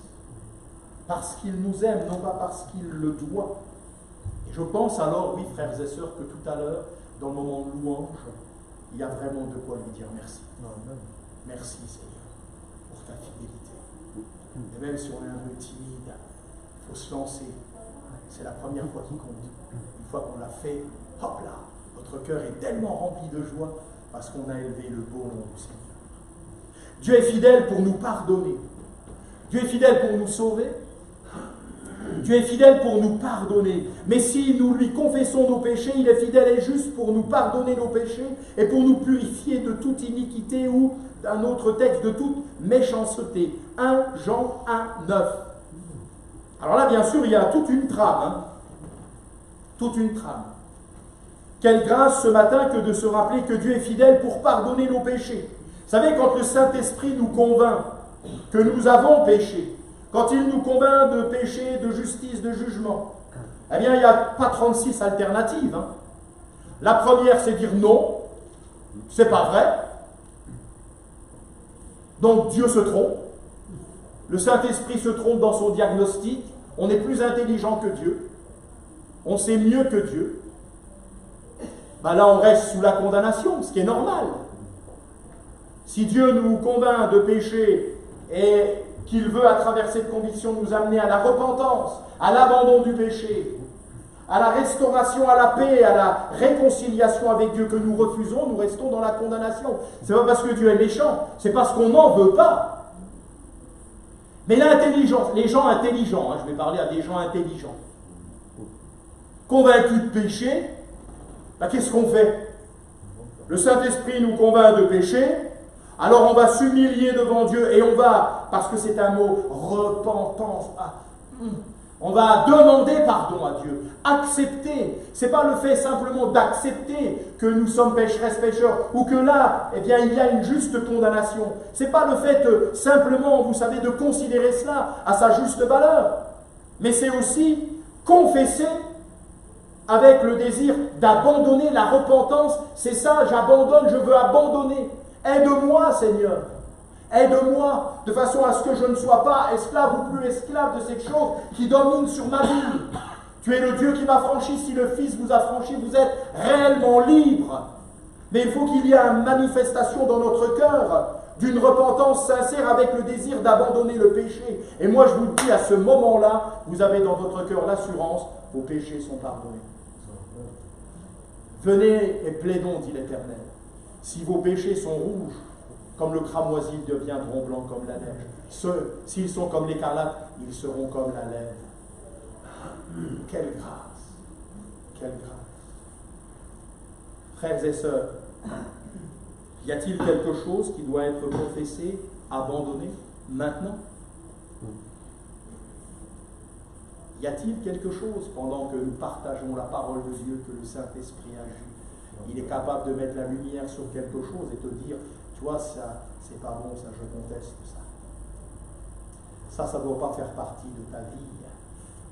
Speaker 3: Parce qu'il nous aime, non pas parce qu'il le doit. Et je pense alors, oui, frères et sœurs, que tout à l'heure, dans le moment de louange, il y a vraiment de quoi lui dire merci. Merci Seigneur pour ta fidélité. Et même si on est un peu timide, il faut se lancer. C'est la première fois qui compte. Une fois qu'on l'a fait, hop là, notre cœur est tellement rempli de joie parce qu'on a élevé le beau nom du Seigneur. Dieu est fidèle pour nous pardonner. Dieu est fidèle pour nous sauver. Dieu est fidèle pour nous pardonner. Mais si nous lui confessons nos péchés, il est fidèle et juste pour nous pardonner nos péchés et pour nous purifier de toute iniquité ou, d'un autre texte, de toute méchanceté. 1 Jean 1, 9. Alors là, bien sûr, il y a toute une trame. Hein. Toute une trame. Quelle grâce ce matin que de se rappeler que Dieu est fidèle pour pardonner nos péchés. Vous savez, quand le Saint-Esprit nous convainc que nous avons péché, quand il nous convainc de péché, de justice, de jugement, eh bien, il n'y a pas 36 alternatives. Hein. La première, c'est dire non, c'est pas vrai. Donc Dieu se trompe. Le Saint-Esprit se trompe dans son diagnostic. On est plus intelligent que Dieu. On sait mieux que Dieu. Ben là, on reste sous la condamnation, ce qui est normal. Si Dieu nous convainc de péché et qu'il veut, à travers cette conviction, nous amener à la repentance, à l'abandon du péché, à la restauration, à la paix, à la réconciliation avec Dieu que nous refusons, nous restons dans la condamnation. C'est pas parce que Dieu est méchant, c'est parce qu'on n'en veut pas. Mais l'intelligence, les gens intelligents, je vais parler à des gens intelligents, convaincus de péché, qu'est-ce qu'on fait? Le Saint-Esprit nous convainc de péché, alors on va s'humilier devant Dieu et on va, parce que c'est un mot, repentance, on va demander pardon à Dieu, accepter. C'est pas le fait simplement d'accepter que nous sommes pécheresses, pécheurs, ou que là, il y a une juste condamnation. C'est pas le fait simplement, vous savez, de considérer cela à sa juste valeur. Mais c'est aussi confesser avec le désir d'abandonner la repentance. C'est ça, j'abandonne, je veux abandonner. Aide-moi, Seigneur. Aide-moi de façon à ce que je ne sois pas esclave ou plus esclave de cette chose qui domine sur ma vie. Tu es le Dieu qui m'a franchi. Si le Fils vous a franchi, vous êtes réellement libre. Mais il faut qu'il y ait une manifestation dans notre cœur d'une repentance sincère avec le désir d'abandonner le péché. Et moi, je vous dis, à ce moment-là, vous avez dans votre cœur l'assurance, vos péchés sont pardonnés. Venez et plaidons, dit l'Éternel. Si vos péchés sont rouges, comme le cramoisi, ils deviendront blancs comme la neige. S'ils sont comme l'écarlate, ils seront comme la laine. Quelle grâce! Quelle grâce! Frères et sœurs, y a-t-il quelque chose qui doit être confessé, abandonné, maintenant? Y a-t-il quelque chose, pendant que nous partageons la parole de Dieu, que le Saint-Esprit agit? Il est capable de mettre la lumière sur quelque chose et te dire, tu vois, ça, c'est pas bon, ça, je conteste ça. Ça ne doit pas faire partie de ta vie.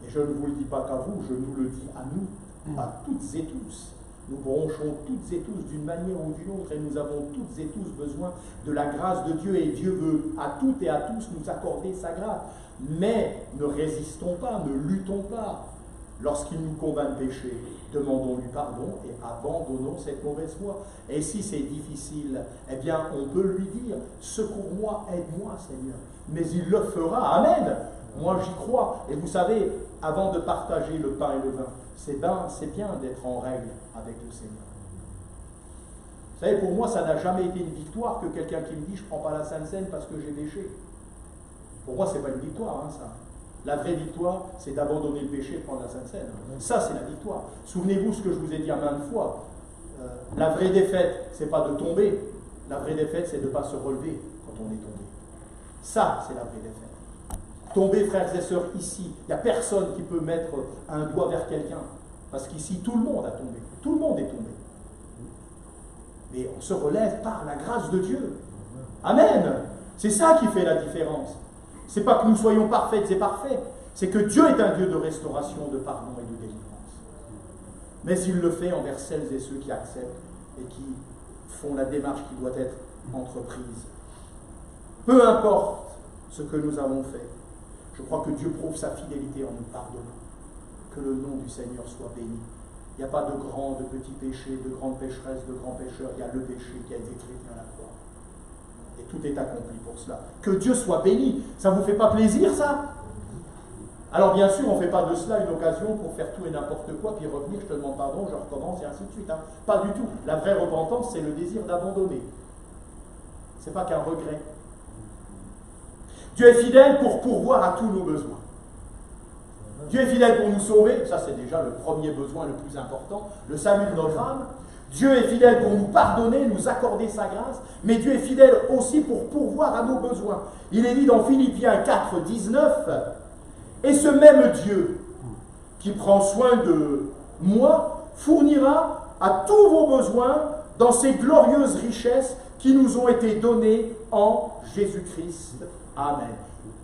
Speaker 3: Et je ne vous le dis pas qu'à vous, je nous le dis à nous, à toutes et tous. Nous bronchons toutes et tous d'une manière ou d'une autre et nous avons toutes et tous besoin de la grâce de Dieu et Dieu veut à toutes et à tous nous accorder sa grâce. Mais ne résistons pas, ne luttons pas. Lorsqu'il nous convainc de péché, demandons-lui pardon et abandonnons cette mauvaise voie. Et si c'est difficile, eh bien on peut lui dire, secours-moi, aide-moi Seigneur. Mais il le fera, amen. Moi j'y crois. Et vous savez, avant de partager le pain et le vin, c'est bien d'être en règle avec le Seigneur. Vous savez, pour moi, ça n'a jamais été une victoire que quelqu'un qui me dit « je ne prends pas la Sainte Seine parce que j'ai péché ». Pour moi, ce n'est pas une victoire, ça. La vraie victoire, c'est d'abandonner le péché et de prendre la Sainte Seine. Ça, c'est la victoire. Souvenez-vous ce que je vous ai dit à maintes fois. La vraie défaite, ce n'est pas de tomber. La vraie défaite, c'est de ne pas se relever quand on est tombé. Ça, c'est la vraie défaite. Tomber, frères et sœurs, ici, il n'y a personne qui peut mettre un doigt vers quelqu'un. Parce qu'ici, tout le monde a tombé. Tout le monde est tombé. Mais on se relève par la grâce de Dieu. Amen. C'est ça qui fait la différence. C'est pas que nous soyons parfaites et parfaits. C'est que Dieu est un Dieu de restauration, de pardon et de délivrance. Mais il le fait envers celles et ceux qui acceptent et qui font la démarche qui doit être entreprise. Peu importe ce que nous avons fait, je crois que Dieu prouve sa fidélité en nous pardonnant. Que le nom du Seigneur soit béni. Il n'y a pas de grands, de petits péchés, de grandes pécheresses, de grands pécheurs. Il y a le péché qui a été traité à la croix. Et tout est accompli pour cela. Que Dieu soit béni. Ça ne vous fait pas plaisir, ça? Alors bien sûr, on ne fait pas de cela une occasion pour faire tout et n'importe quoi, puis revenir, je te demande pardon, je recommence, et ainsi de suite. Pas du tout. La vraie repentance, c'est le désir d'abandonner. Ce n'est pas qu'un regret. Dieu est fidèle pour pourvoir à tous nos besoins. Dieu est fidèle pour nous sauver, ça c'est déjà le premier besoin le plus important, le salut de notre âme. Dieu est fidèle pour nous pardonner, nous accorder sa grâce, mais Dieu est fidèle aussi pour pourvoir à nos besoins. Il est dit dans Philippiens 4, 19, « Et ce même Dieu qui prend soin de moi fournira à tous vos besoins dans ces glorieuses richesses qui nous ont été données en Jésus-Christ. » Amen.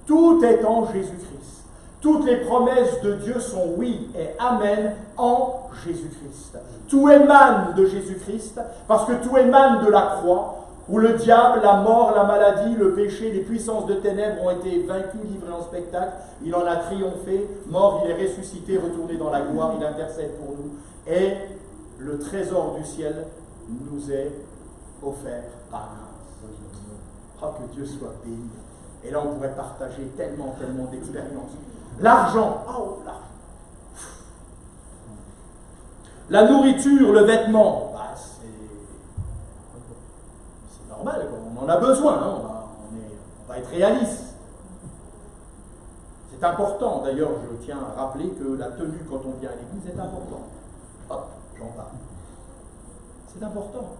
Speaker 3: Tout est en Jésus-Christ. Toutes les promesses de Dieu sont oui et amen en Jésus-Christ. Tout émane de Jésus-Christ, parce que tout émane de la croix, où le diable, la mort, la maladie, le péché, les puissances de ténèbres ont été vaincus, livrés en spectacle. Il en a triomphé, mort, il est ressuscité, retourné dans la gloire, il intercède pour nous. Et le trésor du ciel nous est offert par grâce. Oh, que Dieu soit béni. Et là, on pourrait partager tellement d'expériences. L'argent, oh, l'argent. La nourriture, le vêtement, bah, c'est normal, quoi. On en a besoin, hein. On va être réaliste. C'est important, d'ailleurs, je tiens à rappeler que la tenue quand on vient à l'église est importante. Hop, j'en parle. C'est important.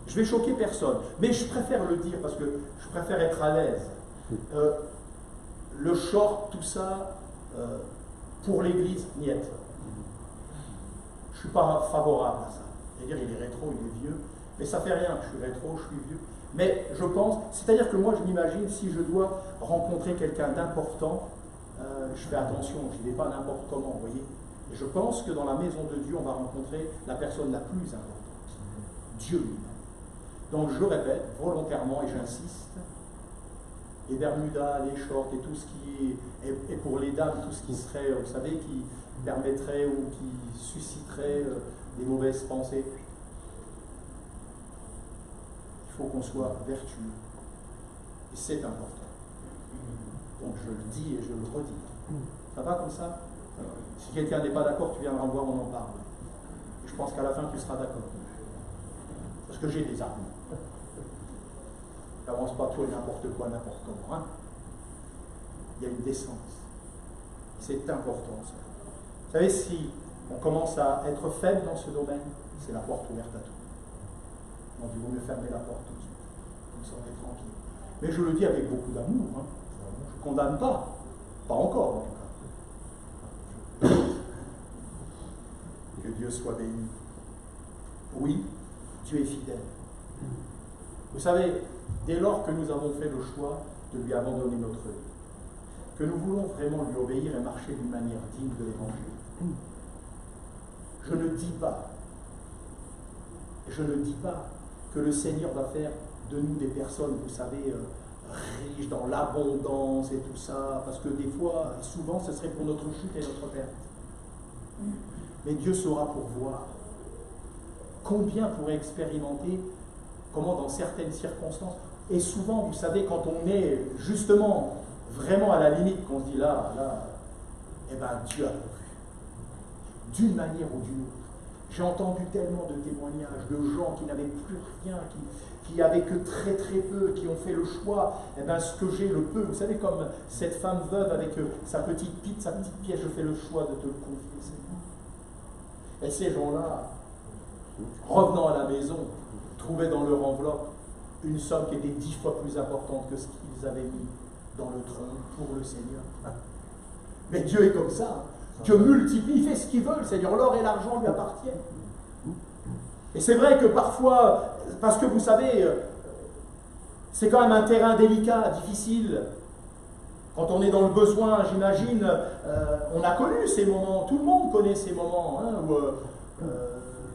Speaker 3: Je vais choquer personne, mais je préfère le dire parce que je préfère être à l'aise. Le short, tout ça, pour l'église, niet. Je ne suis pas favorable à ça. C'est-à-dire, il est rétro, il est vieux, mais ça ne fait rien. Je suis rétro, je suis vieux. Mais je pense, c'est-à-dire que moi, je m'imagine, si je dois rencontrer quelqu'un d'important, je fais attention, je n'y vais pas n'importe comment, vous voyez. Et je pense que dans la maison de Dieu, on va rencontrer la personne la plus importante, Dieu lui-même. Donc je répète volontairement et j'insiste, les bermudas, les shorts et tout ce qui est, et pour les dames, tout ce qui serait, vous savez, qui permettrait ou qui susciterait des mauvaises pensées. Il faut qu'on soit vertueux. Et c'est important. Donc je le dis et je le redis. Ça va comme ça? Si quelqu'un n'est pas d'accord, tu viendras me voir, on en parle. Et je pense qu'à la fin, tu seras d'accord. Parce que j'ai des arguments. N'avance pas toi n'importe quoi, n'importe comment. Hein? Il y a une décence. C'est important, ça. Vous savez, si on commence à être faible dans ce domaine, c'est la porte ouverte à tout. Donc il vaut mieux fermer la porte tout de suite. Comme ça, on est tranquille. Mais je le dis avec beaucoup d'amour. Hein. Je ne condamne pas. Pas encore, en tout cas. Que Dieu soit béni. Oui, Dieu est fidèle. Vous savez, dès lors que nous avons fait le choix de lui abandonner notre vie, que nous voulons vraiment lui obéir et marcher d'une manière digne de l'Évangile, je ne dis pas que le Seigneur va faire de nous des personnes, vous savez, riches dans l'abondance et tout ça, parce que des fois, souvent, ce serait pour notre chute et notre perte. Mais Dieu saura pourvoir. Combien pourrait expérimenter comment dans certaines circonstances, et souvent, vous savez, quand on est justement vraiment à la limite, qu'on se dit là, eh bien Dieu a pourvu. D'une manière ou d'une autre. J'ai entendu tellement de témoignages de gens qui n'avaient plus rien, qui avaient que très très peu, qui ont fait le choix, eh bien ce que j'ai, le peu, vous savez, comme cette femme veuve avec sa petite pipe, sa petite pièce, je fais le choix de te le confier, Seigneur. Et ces gens-là, revenant à la maison, trouvaient dans leur enveloppe une somme qui était 10 fois plus importante que ce qu'ils avaient mis dans le tronc pour le Seigneur. Mais Dieu est comme ça. Dieu multiplie, il fait ce qu'il veut, le Seigneur. L'or et l'argent lui appartiennent. Et c'est vrai que parfois, parce que vous savez, c'est quand même un terrain délicat, difficile. Quand on est dans le besoin, j'imagine, on a connu ces moments, tout le monde connaît ces moments, hein, où,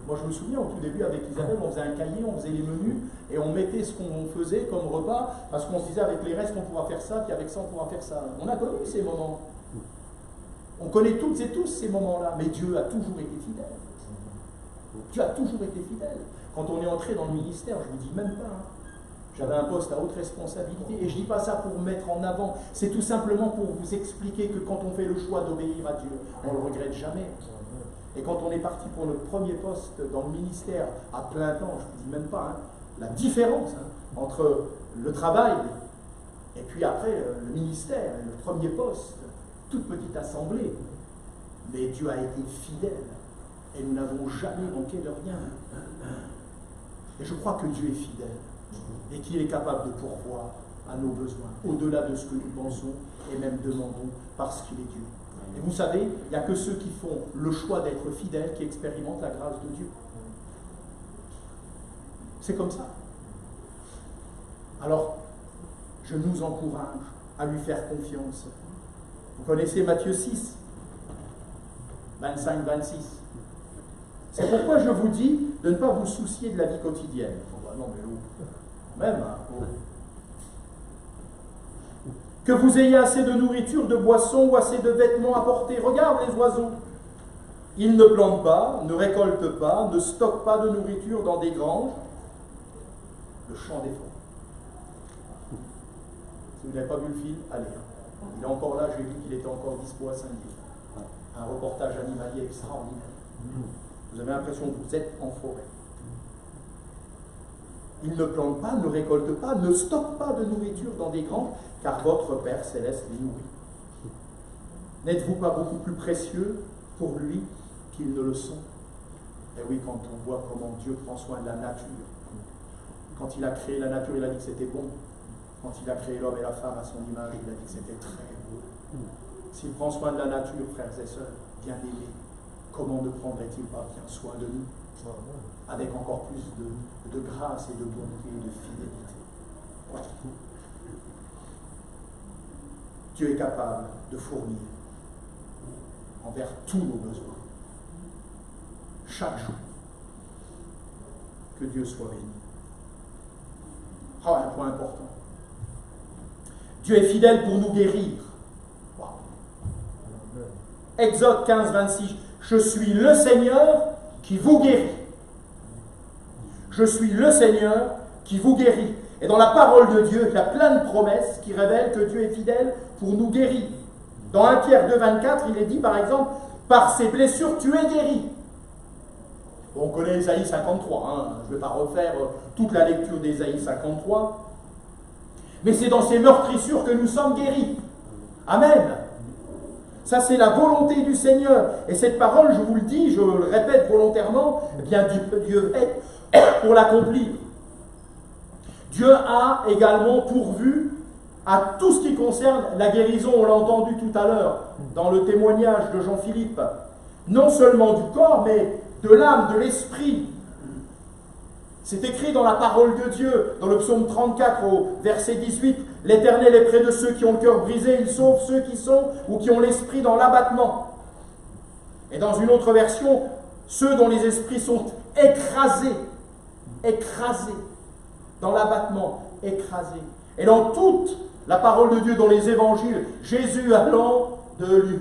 Speaker 3: moi je me souviens au tout début avec Isabelle, on faisait un cahier, on faisait les menus, et on mettait ce qu'on faisait comme repas, parce qu'on se disait avec les restes on pourra faire ça, puis avec ça on pourra faire ça. On a connu ces moments. On connaît toutes et tous ces moments-là, mais Dieu a toujours été fidèle. Dieu a toujours été fidèle. Quand on est entré dans le ministère, je ne vous dis même pas, hein, j'avais un poste à haute responsabilité, et je ne dis pas ça pour mettre en avant, c'est tout simplement pour vous expliquer que quand on fait le choix d'obéir à Dieu, on ne le regrette jamais. Et quand on est parti pour notre premier poste dans le ministère à plein temps, je ne vous dis même pas, hein, la différence entre le travail et puis après le ministère, le premier poste, toute petite assemblée. Mais Dieu a été fidèle et nous n'avons jamais manqué de rien. Et je crois que Dieu est fidèle et qu'il est capable de pourvoir à nos besoins, au-delà de ce que nous pensons et même demandons, parce qu'il est Dieu. Et vous savez, il n'y a que ceux qui font le choix d'être fidèles qui expérimentent la grâce de Dieu. C'est comme ça. Alors, je nous encourage à lui faire confiance. Vous connaissez Matthieu 6, 25-26. C'est pourquoi je vous dis de ne pas vous soucier de la vie quotidienne. Oh, bah non, mais même, hein, oh. Que vous ayez assez de nourriture, de boissons ou assez de vêtements à porter. Regarde les oiseaux. Ils ne plantent pas, ne récoltent pas, ne stockent pas de nourriture dans des granges. Le chant des fauves. Si vous n'avez pas vu le film, allez. Il est encore là, j'ai vu qu'il était encore dispo à Saint-Denis.
Speaker 7: un reportage animalier extraordinaire. Vous avez l'impression que vous êtes en forêt. Ils ne plantent pas, ne récoltent pas, ne stockent pas de nourriture dans des granges, car votre Père céleste les nourrit. N'êtes-vous pas beaucoup plus précieux pour lui qu'ils ne le sont? Et oui, quand on voit comment Dieu prend soin de la nature, quand il a créé la nature, il a dit que c'était bon. Quand il a créé l'homme et la femme à son image, il a dit que c'était très beau. S'il prend soin de la nature, frères et sœurs, bien-aimés, comment ne prendrait-il pas bien soin de nous, avec encore plus de grâce et de bonté et de fidélité? Dieu est capable de fournir envers tous nos besoins, chaque jour. Que Dieu soit béni. Un point important. Dieu est fidèle pour nous guérir. Wow. Exode 15, 26. Je suis le Seigneur qui vous guérit. Je suis le Seigneur qui vous guérit. Et dans la parole de Dieu, il y a plein de promesses qui révèlent que Dieu est fidèle pour nous guérir. Dans 1 Pierre 2, 24, il est dit par exemple, par ses blessures tu es guéri. On connaît Ésaïe 53, je ne vais pas refaire toute la lecture d'Ésaïe 53, mais c'est dans ces meurtrissures que nous sommes guéris. Amen. Ça, c'est la volonté du Seigneur. Et cette parole, je vous le dis, je le répète volontairement, eh bien Dieu est pour l'accomplir. Dieu a également pourvu à tout ce qui concerne la guérison, on l'a entendu tout à l'heure, dans le témoignage de Jean-Philippe, non seulement du corps, mais de l'âme, de l'esprit. C'est écrit dans la parole de Dieu, dans le psaume 34 au verset 18, « L'Éternel est près de ceux qui ont le cœur brisé, il sauve ceux qui sont ou qui ont l'esprit dans l'abattement. » Et dans une autre version, « Ceux dont les esprits sont écrasés, dans l'abattement, écrasés. » Et dans toute la parole de Dieu, dans les évangiles, Jésus allant de lieu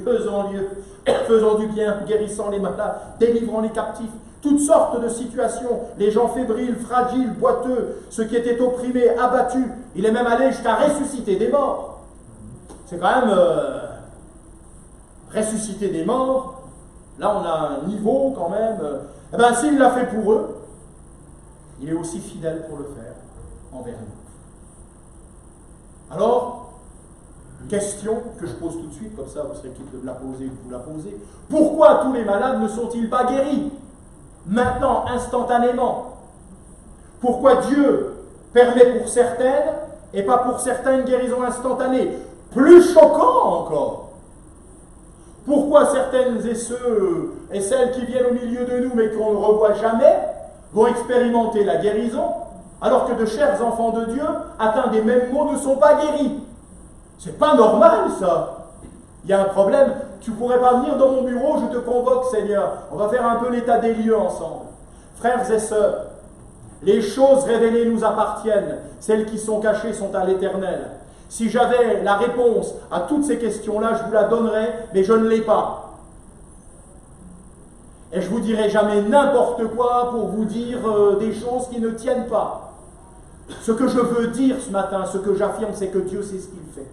Speaker 7: faisant du bien, guérissant les malades, délivrant les captifs, toutes sortes de situations, les gens fébriles, fragiles, boiteux, ceux qui étaient opprimés, abattus. Il est même allé jusqu'à ressusciter des morts. C'est quand même ressusciter des morts. Là, on a un niveau quand même. Eh bien, s'il l'a fait pour eux, il est aussi fidèle pour le faire envers nous. Alors, question que je pose tout de suite, comme ça vous serez quitte de me la poser ou de vous la poser. Pourquoi tous les malades ne sont-ils pas guéris maintenant, instantanément? Pourquoi Dieu permet pour certaines et pas pour certains une guérison instantanée? Plus choquant encore. Pourquoi certaines et ceux et celles qui viennent au milieu de nous mais qu'on ne revoit jamais vont expérimenter la guérison alors que de chers enfants de Dieu atteints des mêmes maux ne sont pas guéris? C'est pas normal, ça. Il y a un problème. Tu ne pourrais pas venir dans mon bureau, je te convoque, Seigneur. On va faire un peu l'état des lieux ensemble. Frères et sœurs, les choses révélées nous appartiennent. Celles qui sont cachées sont à l'Éternel. Si j'avais la réponse à toutes ces questions-là, je vous la donnerais, mais je ne l'ai pas. Et je ne vous dirai jamais n'importe quoi pour vous dire des choses qui ne tiennent pas. Ce que je veux dire ce matin, ce que j'affirme, c'est que Dieu sait ce qu'il fait.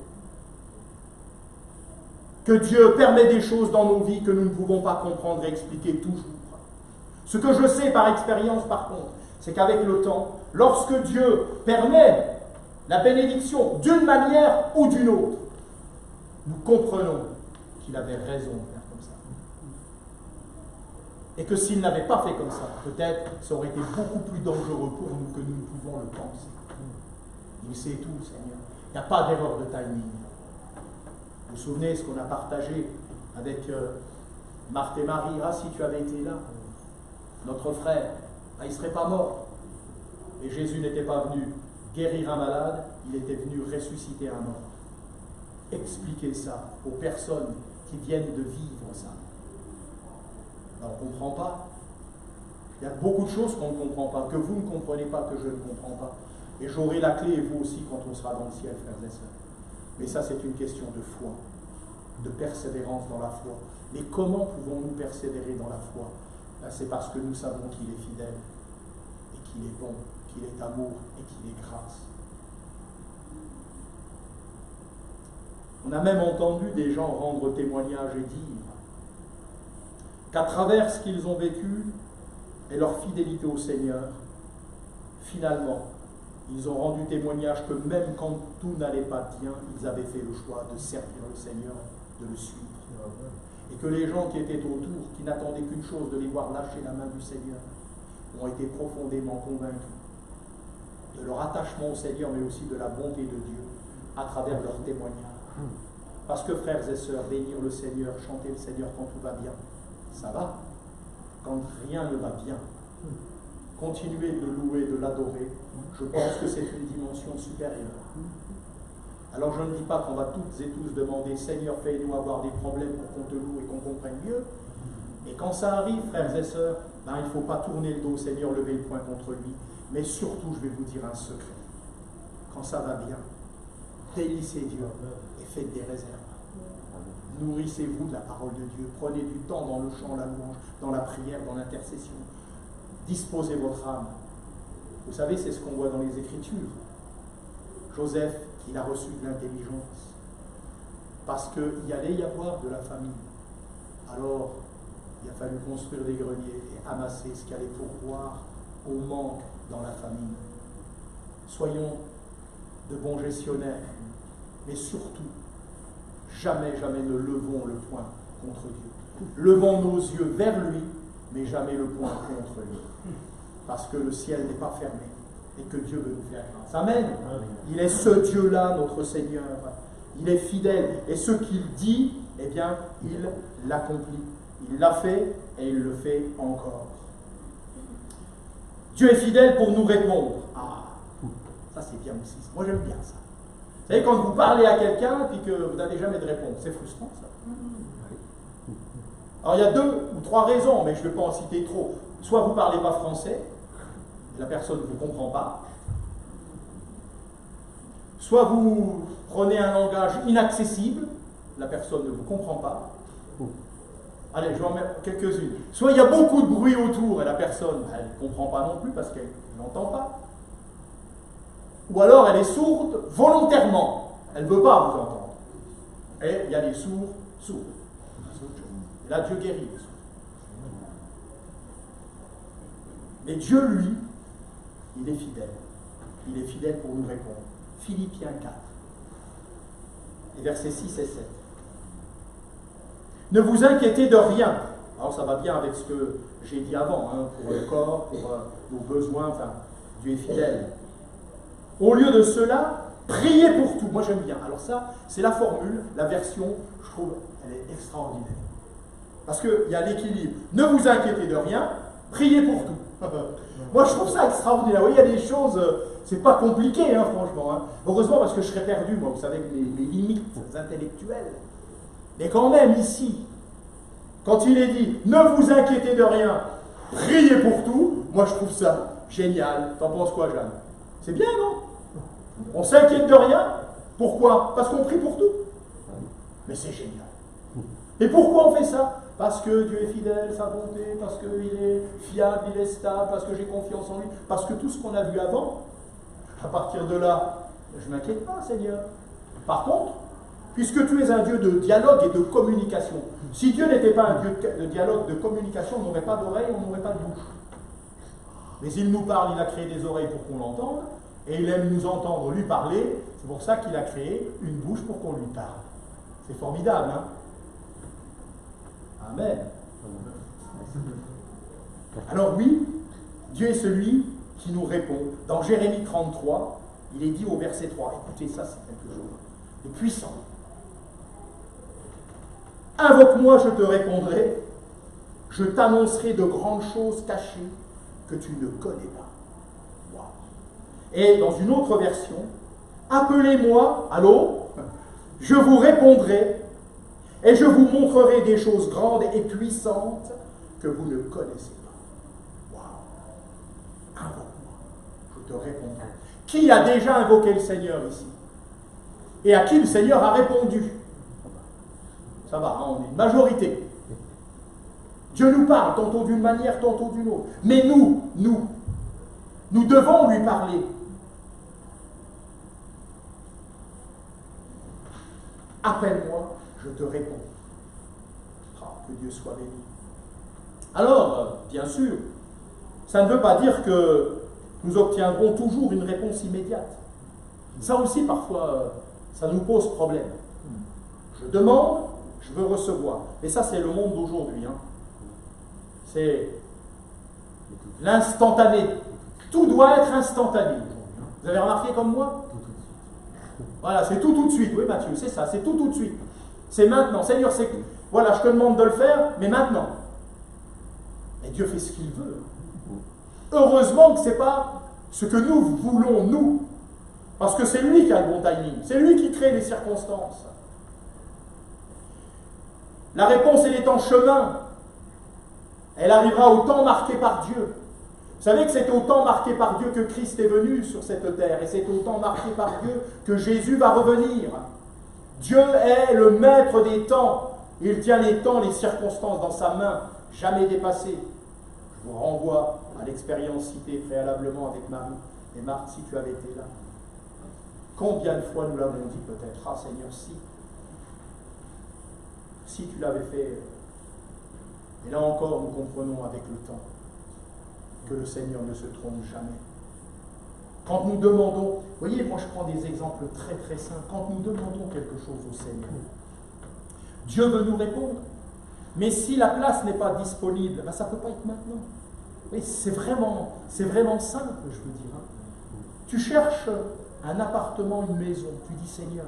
Speaker 7: Que Dieu permet des choses dans nos vies que nous ne pouvons pas comprendre et expliquer toujours. Ce que je sais par expérience, par contre, c'est qu'avec le temps, lorsque Dieu permet la bénédiction d'une manière ou d'une autre, nous comprenons qu'il avait raison de faire comme ça. Et que s'il n'avait pas fait comme ça, peut-être ça aurait été beaucoup plus dangereux pour nous que nous ne pouvons le penser. Il sait tout, Seigneur. Il n'y a pas d'erreur de timing. Vous vous souvenez ce qu'on a partagé avec Marthe et Marie? Ah, si tu avais été là, notre frère, il ne serait pas mort. Et Jésus n'était pas venu guérir un malade, il était venu ressusciter un mort. Expliquez ça aux personnes qui viennent de vivre ça. Alors, on ne comprend pas. Il y a beaucoup de choses qu'on ne comprend pas, que vous ne comprenez pas, que je ne comprends pas. Et j'aurai la clé, et vous aussi, quand on sera dans le ciel, frères et sœurs. Mais ça, c'est une question de foi, de persévérance dans la foi. Mais comment pouvons-nous persévérer dans la foi? C'est parce que nous savons qu'il est fidèle, et qu'il est bon, qu'il est amour, et qu'il est grâce. On a même entendu des gens rendre témoignage et dire qu'à travers ce qu'ils ont vécu et leur fidélité au Seigneur, finalement, ils ont rendu témoignage que même quand tout n'allait pas bien, ils avaient fait le choix de servir le Seigneur, de le suivre. Et que les gens qui étaient autour, qui n'attendaient qu'une chose, de les voir lâcher la main du Seigneur, ont été profondément convaincus de leur attachement au Seigneur, mais aussi de la bonté de Dieu à travers leur témoignage. Parce que, frères et sœurs, bénir le Seigneur, chanter le Seigneur quand tout va bien, ça va. Quand rien ne va bien, continuer de louer, de l'adorer, je pense que c'est une dimension supérieure. Alors je ne dis pas qu'on va toutes et tous demander « Seigneur, fais-nous avoir des problèmes pour qu'on te loue et qu'on comprenne mieux ». Et quand ça arrive, frères et sœurs, il ne faut pas tourner le dos au Seigneur, lever le poing contre lui. Mais surtout, je vais vous dire un secret. Quand ça va bien, bénissez Dieu et faites des réserves. Nourrissez-vous de la parole de Dieu. Prenez du temps dans le chant, la louange, dans la prière, dans l'intercession. Disposez votre âme. Vous savez, c'est ce qu'on voit dans les Écritures. Joseph, il a reçu de l'intelligence. Parce qu'il allait y avoir de la famine. Alors, il a fallu construire des greniers et amasser ce qui allait pourvoir au manque dans la famine. Soyons de bons gestionnaires, mais surtout, jamais, jamais ne levons le poing contre Dieu. Levons nos yeux vers lui, mais jamais le poing contre lui. Parce que le ciel n'est pas fermé et que Dieu veut nous faire grâce. Amen. Il est ce Dieu-là, notre Seigneur. Il est fidèle. Et ce qu'il dit, eh bien, il l'accomplit. Il l'a fait et il le fait encore. Dieu est fidèle pour nous répondre. Ah, ça c'est bien aussi. Moi j'aime bien ça. Vous savez, quand vous parlez à quelqu'un et que vous n'avez jamais de réponse, c'est frustrant ça. Alors il y a 2 ou 3 raisons, mais je ne vais pas en citer trop. Soit vous ne parlez pas français, la personne ne vous comprend pas. Soit vous prenez un langage inaccessible, la personne ne vous comprend pas. Allez, je vais en mettre quelques-unes. Soit il y a beaucoup de bruit autour et la personne, elle ne comprend pas non plus parce qu'elle n'entend pas. Ou alors elle est sourde volontairement. Elle ne veut pas vous entendre. Et il y a des sourds. Et là, Dieu guérit les sourds. Mais Dieu, lui, il est fidèle. Il est fidèle pour nous répondre. Philippiens 4, et versets 6 et 7. Ne vous inquiétez de rien. Alors ça va bien avec ce que j'ai dit avant, pour le corps, pour nos besoins, enfin, Dieu est fidèle. Au lieu de cela, priez pour tout. Moi j'aime bien. Alors ça, c'est la formule, la version, je trouve, elle est extraordinaire. Parce qu'il y a l'équilibre. Ne vous inquiétez de rien, priez pour tout. Moi je trouve ça extraordinaire. Vous voyez, il y a des choses, c'est pas compliqué, franchement. Heureusement, parce que je serais perdu, moi, vous savez, mes limites intellectuelles. Mais quand même, ici, quand il est dit « Ne vous inquiétez de rien, priez pour tout », moi je trouve ça génial. T'en penses quoi, Jeanne? C'est bien, non? On s'inquiète de rien. Pourquoi? Parce qu'on prie pour tout. Mais c'est génial. Et pourquoi on fait ça? Parce que Dieu est fidèle, sa bonté, parce qu'il est fiable, il est stable, parce que j'ai confiance en lui, parce que tout ce qu'on a vu avant, à partir de là, je ne m'inquiète pas, Seigneur. Par contre, puisque tu es un Dieu de dialogue et de communication, si Dieu n'était pas un Dieu de dialogue, de communication, on n'aurait pas d'oreilles, on n'aurait pas de bouche. Mais il nous parle, il a créé des oreilles pour qu'on l'entende, et il aime nous entendre lui parler, c'est pour ça qu'il a créé une bouche pour qu'on lui parle. C'est formidable, hein? Amen. Alors oui, Dieu est celui qui nous répond. Dans Jérémie 33, il est dit au verset 3, écoutez ça, c'est quelque chose de puissant. Invoque-moi, je te répondrai, je t'annoncerai de grandes choses cachées que tu ne connais pas. Wow. Et dans une autre version, appelez-moi, allô, je vous répondrai, et je vous montrerai des choses grandes et puissantes que vous ne connaissez pas. Waouh! Invoque-moi, je te répondrai. Qui a déjà invoqué le Seigneur ici? Et à qui le Seigneur a répondu? Ça va, on est une majorité. Dieu nous parle, tantôt d'une manière, tantôt d'une autre. Mais nous devons lui parler. Appelle-moi, je te réponds. Ah, que Dieu soit béni. Alors, bien sûr, ça ne veut pas dire que nous obtiendrons toujours une réponse immédiate. Ça aussi, parfois, ça nous pose problème. Je demande, je veux recevoir. Et ça, c'est le monde d'aujourd'hui. Hein. C'est l'instantané. Tout doit être instantané. Vous avez remarqué comme moi? Voilà, c'est tout de suite. Oui, Mathieu, c'est ça, c'est tout de suite. C'est maintenant. Seigneur, c'est... Voilà, je te demande de le faire, mais maintenant. Et Dieu fait ce qu'il veut. Heureusement que ce n'est pas ce que nous voulons, nous. Parce que c'est lui qui a le bon timing. C'est lui qui crée les circonstances. La réponse, elle est en chemin. Elle arrivera au temps marqué par Dieu. Vous savez que c'est au temps marqué par Dieu que Christ est venu sur cette terre. Et c'est au temps marqué par Dieu que Jésus va revenir. Dieu est le maître des temps. Il tient les temps, les circonstances dans sa main, jamais dépassées. Je vous renvoie à l'expérience citée préalablement avec Marie et Marthe, si tu avais été là. Combien de fois nous l'avons dit peut-être, ah Seigneur, si tu l'avais fait. Et là encore, nous comprenons avec le temps que le Seigneur ne se trompe jamais. Quand nous demandons, vous voyez, moi je prends des exemples très très simples, quand nous demandons quelque chose au Seigneur, Dieu veut nous répondre, mais si la place n'est pas disponible, ben ça ne peut pas être maintenant. Oui, c'est vraiment simple, je veux dire. Hein. Tu cherches un appartement, une maison, tu dis Seigneur.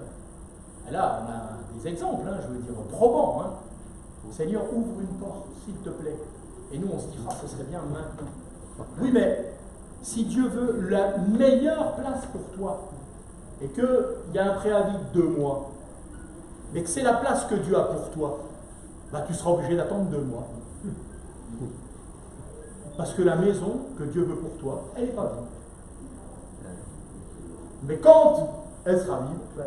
Speaker 7: Et là, on a des exemples, hein, je veux dire, probants. Hein. Seigneur, ouvre une porte, s'il te plaît. Et nous, on se dit, ah, ce serait bien maintenant. Oui, mais si Dieu veut la meilleure place pour toi, et qu'il y a un préavis de 2 mois, mais que c'est la place que Dieu a pour toi, bah, tu seras obligé d'attendre 2 mois. Parce que la maison que Dieu veut pour toi, elle n'est pas vide. Mais quand elle sera vide,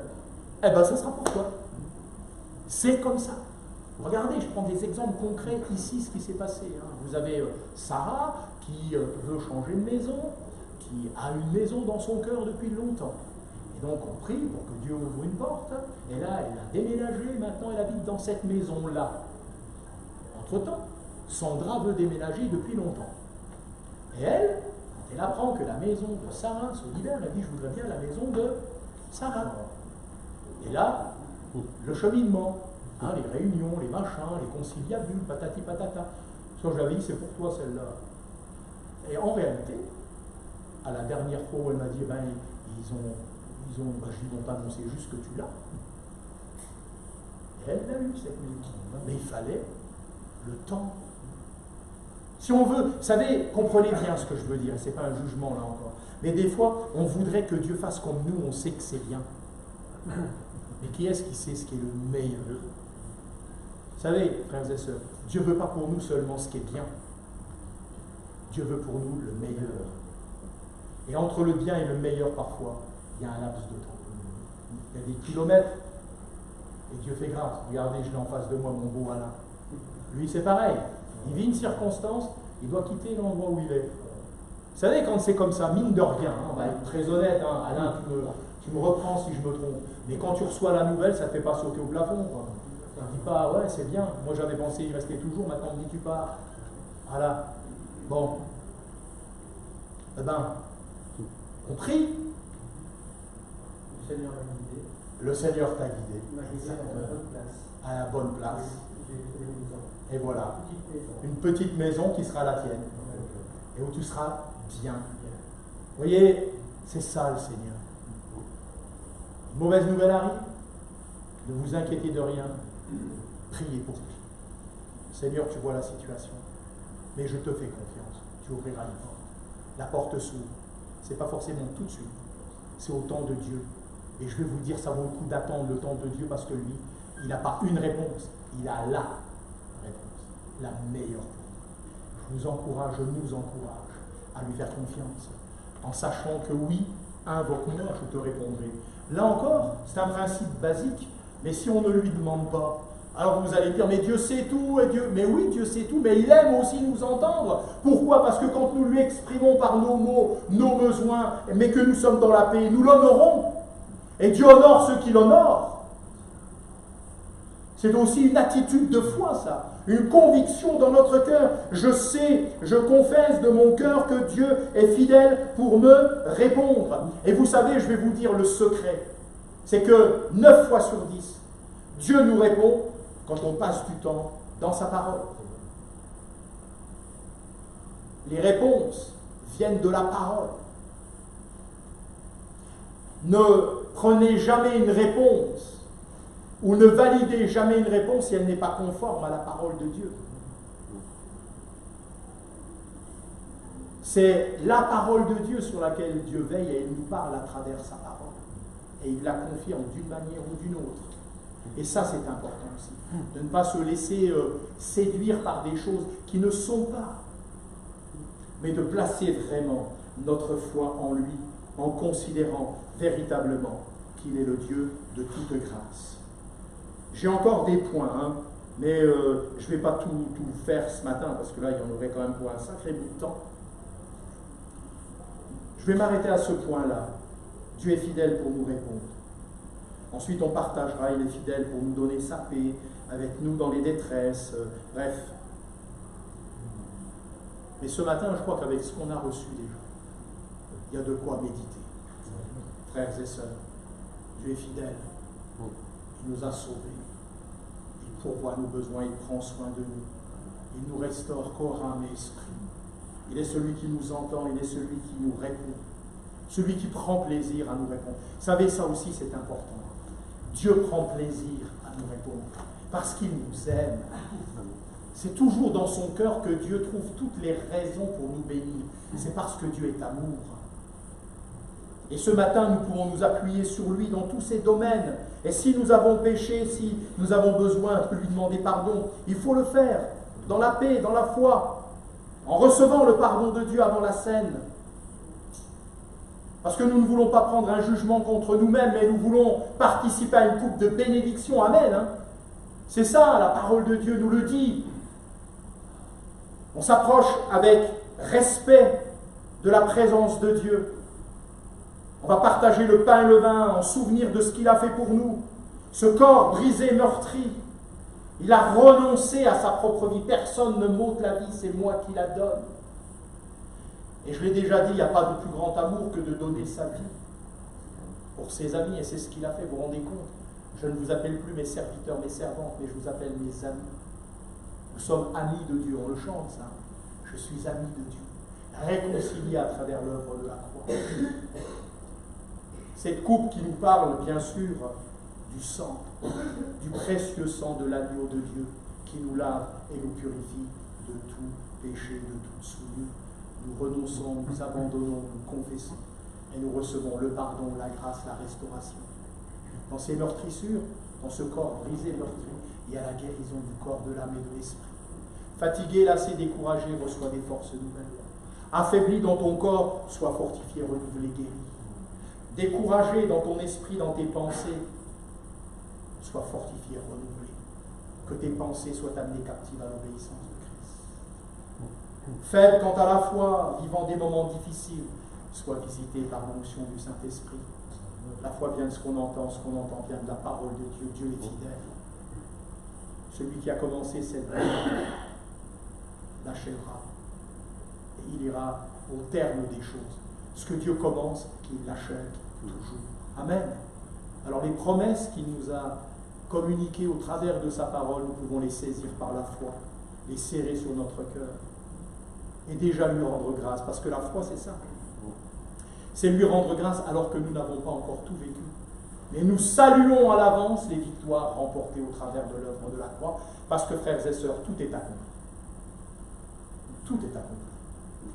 Speaker 7: eh ben, ça sera pour toi. C'est comme ça. Regardez, je prends des exemples concrets ici, ce qui s'est passé. Hein. Vous avez Sarah qui veut changer de maison, qui a une maison dans son cœur depuis longtemps. Et donc on prie pour que Dieu ouvre une porte. Et là, elle a déménagé, maintenant elle habite dans cette maison-là. Entre-temps, Sandra veut déménager depuis longtemps. Et elle, quand elle apprend que la maison de Sarah se libère, elle dit, je voudrais bien la maison de Sarah. Et là, le cheminement. Hein, les réunions, les machins, les conciliabules, patati patata. Ce que j'avais dit, c'est pour toi celle-là. Et en réalité, à la dernière fois où elle m'a dit, ben, ils ont t'annoncer juste que tu l'as. Et elle l'a eu, cette maison. Mais il fallait le temps. Si on veut, vous savez, comprenez bien ce que je veux dire, c'est pas un jugement là encore. Mais des fois, on voudrait que Dieu fasse comme nous, on sait que c'est bien. Mais qui est-ce qui sait ce qui est le meilleur? Vous savez, frères et sœurs, Dieu ne veut pas pour nous seulement ce qui est bien. Dieu veut pour nous le meilleur. Et entre le bien et le meilleur, parfois, il y a un laps de temps. Il y a des kilomètres. Et Dieu fait grâce. Regardez, je l'ai en face de moi, mon beau Alain. Lui, c'est pareil. Il vit une circonstance, il doit quitter l'endroit où il est. Vous savez, quand c'est comme ça, mine de rien, hein, on va être très honnête, hein, Alain, tu me reprends si je me trompe. Mais quand tu reçois la nouvelle, ça ne te fait pas sauter au plafond. Quoi. Tu ne dis pas, ouais, c'est bien. Moi, j'avais pensé y rester toujours, maintenant, on me dit, tu pars. Voilà. Bon. Eh ben, on prie.
Speaker 2: Le Seigneur m'a guidé.
Speaker 7: Le Seigneur t'a guidé.
Speaker 2: Il m'a guidé à la bonne place.
Speaker 7: À la bonne place.
Speaker 2: J'ai trouvé une maison.
Speaker 7: Et voilà.
Speaker 2: Une petite maison.
Speaker 7: Une petite maison qui sera la tienne. Et où tu seras bien. Vous voyez, c'est ça le Seigneur. Une mauvaise nouvelle arrive. Ne vous inquiétez de rien. Priez pour lui. Seigneur, tu vois la situation. Mais je te fais confiance. Tu ouvriras une porte. La porte s'ouvre. Ce n'est pas forcément tout de suite. C'est au temps de Dieu. Et je vais vous dire, ça vaut le coup d'attendre le temps de Dieu parce que lui, il n'a pas une réponse. Il a la réponse. La meilleure. Je vous encourage, je nous encourage à lui faire confiance. En sachant que oui, invoque-moi, je te répondrai. Là encore, c'est un principe basique. Mais si on ne lui demande pas, alors vous allez dire, mais Dieu sait tout, et Dieu... Mais oui, Dieu sait tout, mais il aime aussi nous entendre. Pourquoi? Parce que quand nous lui exprimons par nos mots, nos besoins, mais que nous sommes dans la paix, nous l'honorons. Et Dieu honore ceux qui l'honorent. C'est aussi une attitude de foi, ça. Une conviction dans notre cœur. Je sais, je confesse de mon cœur que Dieu est fidèle pour me répondre. Et vous savez, je vais vous dire le secret. C'est que 9 fois sur 10, Dieu nous répond quand on passe du temps dans sa parole. Les réponses viennent de la parole. Ne prenez jamais une réponse ou ne validez jamais une réponse si elle n'est pas conforme à la parole de Dieu. C'est la parole de Dieu sur laquelle Dieu veille et il nous parle à travers sa parole. Et il la confirme d'une manière ou d'une autre. Et ça, c'est important aussi. De ne pas se laisser séduire par des choses qui ne sont pas. Mais de placer vraiment notre foi en lui, en considérant véritablement qu'il est le Dieu de toute grâce. J'ai encore des points, mais je ne vais pas tout faire ce matin, parce que là, il y en aurait quand même pour un sacré bout de temps. Je vais m'arrêter à ce point-là. Dieu est fidèle pour nous répondre. Ensuite, on partagera, il est fidèle pour nous donner sa paix, avec nous dans les détresses, bref. Mais ce matin, je crois qu'avec ce qu'on a reçu déjà, il y a de quoi méditer. Frères et sœurs, Dieu est fidèle. Il nous a sauvés. Il pourvoit nos besoins, il prend soin de nous. Il nous restaure corps, âme et esprit. Il est celui qui nous entend, il est celui qui nous répond. Celui qui prend plaisir à nous répondre. Vous savez, ça aussi c'est important. Dieu prend plaisir à nous répondre parce qu'il nous aime. C'est toujours dans son cœur que Dieu trouve toutes les raisons pour nous bénir. C'est parce que Dieu est amour. Et ce matin, nous pouvons nous appuyer sur lui dans tous ces domaines. Et si nous avons péché, si nous avons besoin de lui demander pardon, il faut le faire dans la paix, dans la foi, en recevant le pardon de Dieu avant la scène. Parce que nous ne voulons pas prendre un jugement contre nous-mêmes, mais nous voulons participer à une coupe de bénédiction. Amen. C'est ça, la parole de Dieu nous le dit. On s'approche avec respect de la présence de Dieu. On va partager le pain et le vin en souvenir de ce qu'il a fait pour nous. Ce corps brisé, meurtri, il a renoncé à sa propre vie. Personne ne m'ôte la vie, c'est moi qui la donne. Et je l'ai déjà dit, il n'y a pas de plus grand amour que de donner sa vie pour ses amis. Et c'est ce qu'il a fait, vous vous rendez compte? Je ne vous appelle plus mes serviteurs, mes servantes, mais je vous appelle mes amis. Nous sommes amis de Dieu, on le chante ça. Je suis ami de Dieu, réconcilié à travers l'œuvre de la croix. Cette coupe qui nous parle, bien sûr, du sang, du précieux sang de l'agneau de Dieu, qui nous lave et nous purifie de tout péché, de toute souillure. Nous renonçons, nous abandonnons, nous confessons, et nous recevons le pardon, la grâce, la restauration. Dans ces meurtrissures, dans ce corps brisé, meurtri, il y a la guérison du corps, de l'âme et de l'esprit. Fatigué, lassé, découragé, reçois des forces nouvelles. Affaibli dans ton corps, sois fortifié, renouvelé, guéri. Découragé dans ton esprit, dans tes pensées, sois fortifié, renouvelé. Que tes pensées soient amenées captives à l'obéissance de Christ. Faible quant à la foi, vivant des moments difficiles, sois visité par l'onction du Saint-Esprit. La foi vient de ce qu'on entend vient de la parole de Dieu. Dieu est fidèle. Celui qui a commencé cette vie l'achèvera. Et il ira au terme des choses. Ce que Dieu commence, qu'il l'achève toujours. Amen. Alors les promesses qu'il nous a communiquées au travers de sa parole, nous pouvons les saisir par la foi, les serrer sur notre cœur et déjà lui rendre grâce. Parce que la foi, c'est ça. C'est lui rendre grâce alors que nous n'avons pas encore tout vécu. Mais nous saluons à l'avance les victoires remportées au travers de l'œuvre de la croix, parce que, frères et sœurs, tout est accompli. Tout est accompli.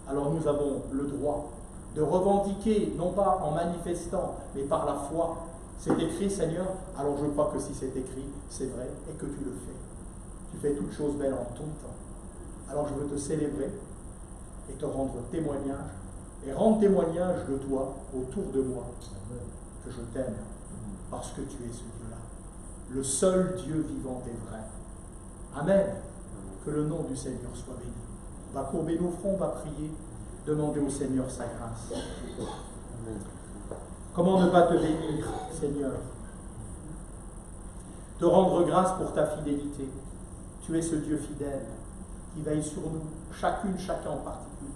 Speaker 7: Alors nous avons le droit de revendiquer, non pas en manifestant, mais par la foi. C'est écrit, Seigneur, alors je crois que si c'est écrit, c'est vrai, et que tu le fais. Tu fais toutes choses belles en ton temps. Alors je veux te célébrer et te rendre témoignage, et rendre témoignage de toi autour de moi, que je t'aime, parce que tu es ce Dieu-là, le seul Dieu vivant et vrai. Amen. Que le nom du Seigneur soit béni. On va courber nos fronts, on va prier, demander au Seigneur sa grâce. Comment ne pas te bénir, Seigneur? te rendre grâce pour ta fidélité. Tu es ce Dieu fidèle qui veille sur nous, chacune, chacun en particulier.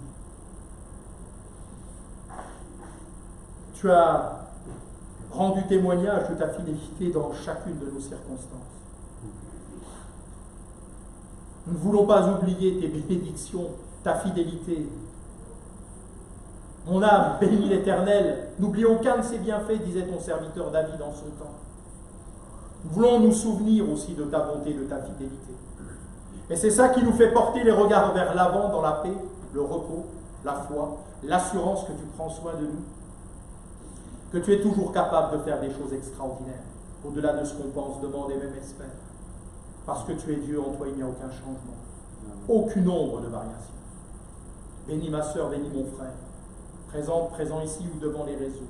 Speaker 7: Tu as rendu témoignage de ta fidélité dans chacune de nos circonstances. Nous ne voulons pas oublier tes bénédictions, ta fidélité. Mon âme bénit l'Éternel, n'oublie aucun de ses bienfaits, disait ton serviteur David en son temps. Nous voulons nous souvenir aussi de ta bonté, de ta fidélité. Et c'est ça qui nous fait porter les regards vers l'avant dans la paix, le repos, la foi, l'assurance que tu prends soin de nous, que tu es toujours capable de faire des choses extraordinaires, au-delà de ce qu'on pense, demande et même espère. Parce que tu es Dieu, en toi il n'y a aucun changement, aucune ombre de variation. Bénis ma sœur, bénis mon frère, présent ici ou devant les réseaux,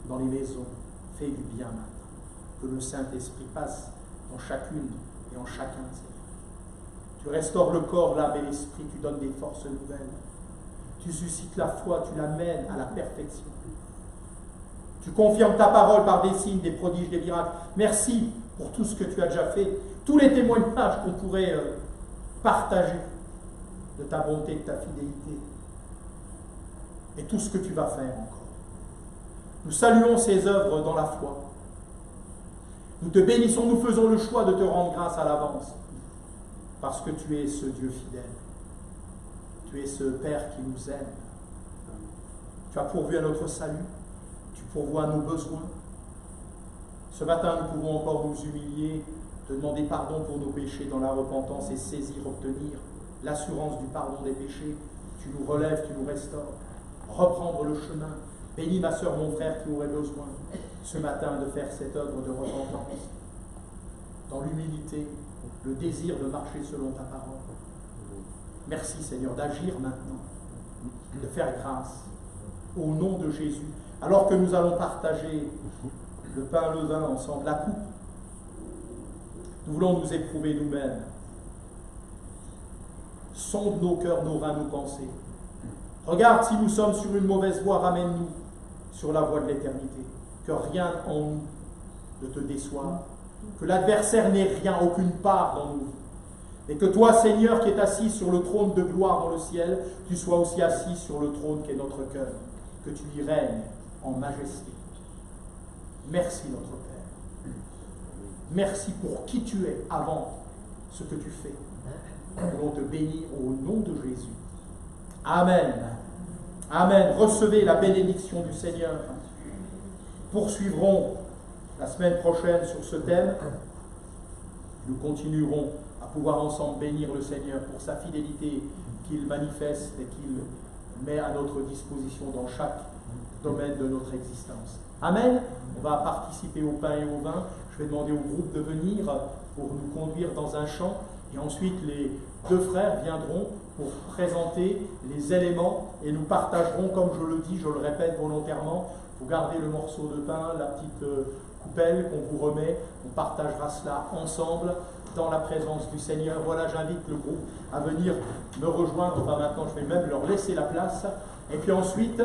Speaker 7: dans les maisons, fais du bien maintenant. Que le Saint-Esprit passe en chacune et en chacun de ces vies. Tu restaures le corps, l'âme et l'esprit, tu donnes des forces nouvelles. Tu suscites la foi, tu l'amènes à la perfection. Tu confirmes ta parole par des signes, des prodiges, des miracles. Merci pour tout ce que tu as déjà fait, tous les témoignages qu'on pourrait partager de ta bonté, de ta fidélité, et tout ce que tu vas faire encore. Nous saluons ces œuvres dans la foi. Nous te bénissons, nous faisons le choix de te rendre grâce à l'avance, parce que tu es ce Dieu fidèle. Tu es ce Père qui nous aime. Tu as pourvu à notre salut, tu pourvois à nos besoins. Ce matin, nous pouvons encore nous humilier, te demander pardon pour nos péchés dans la repentance et saisir, obtenir l'assurance du pardon des péchés. Tu nous relèves, tu nous restaures. Reprendre le chemin. Bénis ma sœur, mon frère qui aurait besoin ce matin de faire cette œuvre de repentance. Dans l'humilité, le désir de marcher selon ta parole. Merci Seigneur d'agir maintenant, de faire grâce au nom de Jésus. Alors que nous allons partager le pain, le vin ensemble, la coupe, nous voulons nous éprouver nous-mêmes. Sonde nos cœurs, nos reins, nos pensées. Regarde si nous sommes sur une mauvaise voie, ramène-nous sur la voie de l'éternité. Que rien en nous ne te déçoive. Que l'adversaire n'ait rien, aucune part dans nous. Et que toi, Seigneur, qui es assis sur le trône de gloire dans le ciel, tu sois aussi assis sur le trône qui est notre cœur. Que tu y règnes en majesté. Merci, notre Père. Merci pour qui tu es avant ce que tu fais. Nous voulons te bénir au nom de Jésus. Amen. Amen. Recevez la bénédiction du Seigneur. Poursuivrons la semaine prochaine sur ce thème. Nous continuerons à pouvoir ensemble bénir le Seigneur pour sa fidélité qu'il manifeste et qu'il met à notre disposition dans chaque domaine de notre existence. Amen. On va participer au pain et au vin. Je vais demander au groupe de venir pour nous conduire dans un chant. Et ensuite, les deux frères viendront pour présenter les éléments et nous partagerons, comme je le dis, je le répète volontairement, vous gardez le morceau de pain, la petite coupelle qu'on vous remet, on partagera cela ensemble dans la présence du Seigneur. Voilà, j'invite le groupe à venir me rejoindre. Enfin, maintenant, je vais même leur laisser la place. Et puis ensuite,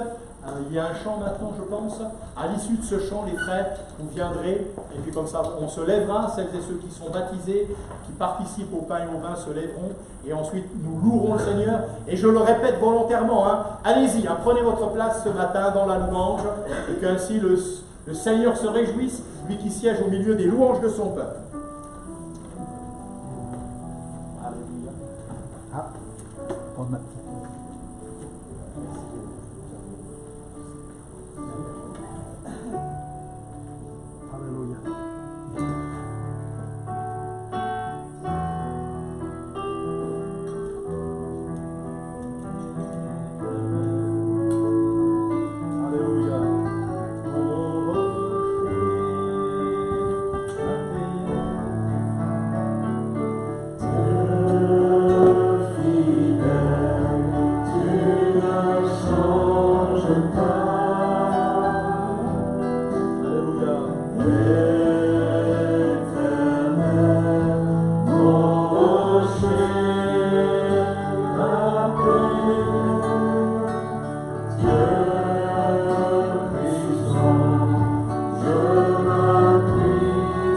Speaker 7: il y a un chant maintenant, je pense. À l'issue de ce chant, les frères, vous viendrez, et puis comme ça, on se lèvera. Celles et ceux qui sont baptisés, qui participent au pain et au vin, se lèveront. Et ensuite, nous louerons le Seigneur. Et je le répète volontairement, allez-y, prenez votre place ce matin dans la louange, et qu'ainsi le Seigneur se réjouisse, lui qui siège au milieu des louanges de son peuple. Alléluia.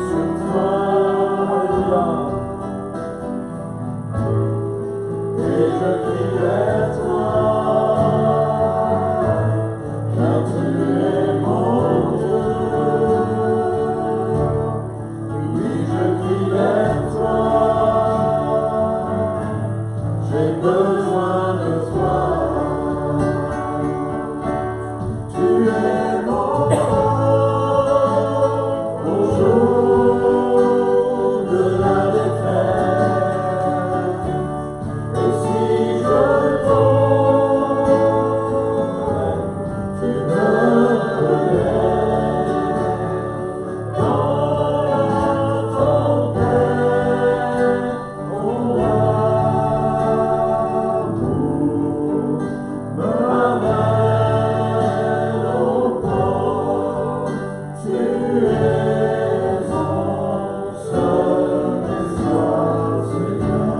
Speaker 8: Sur toi. besoin de toi. Tu es mon corps au jour de la détresse. Et si je tombe, tu me relèves dans la tempête. Ton amour me ramène au port. Tu es mon seul espoir, Seigneur.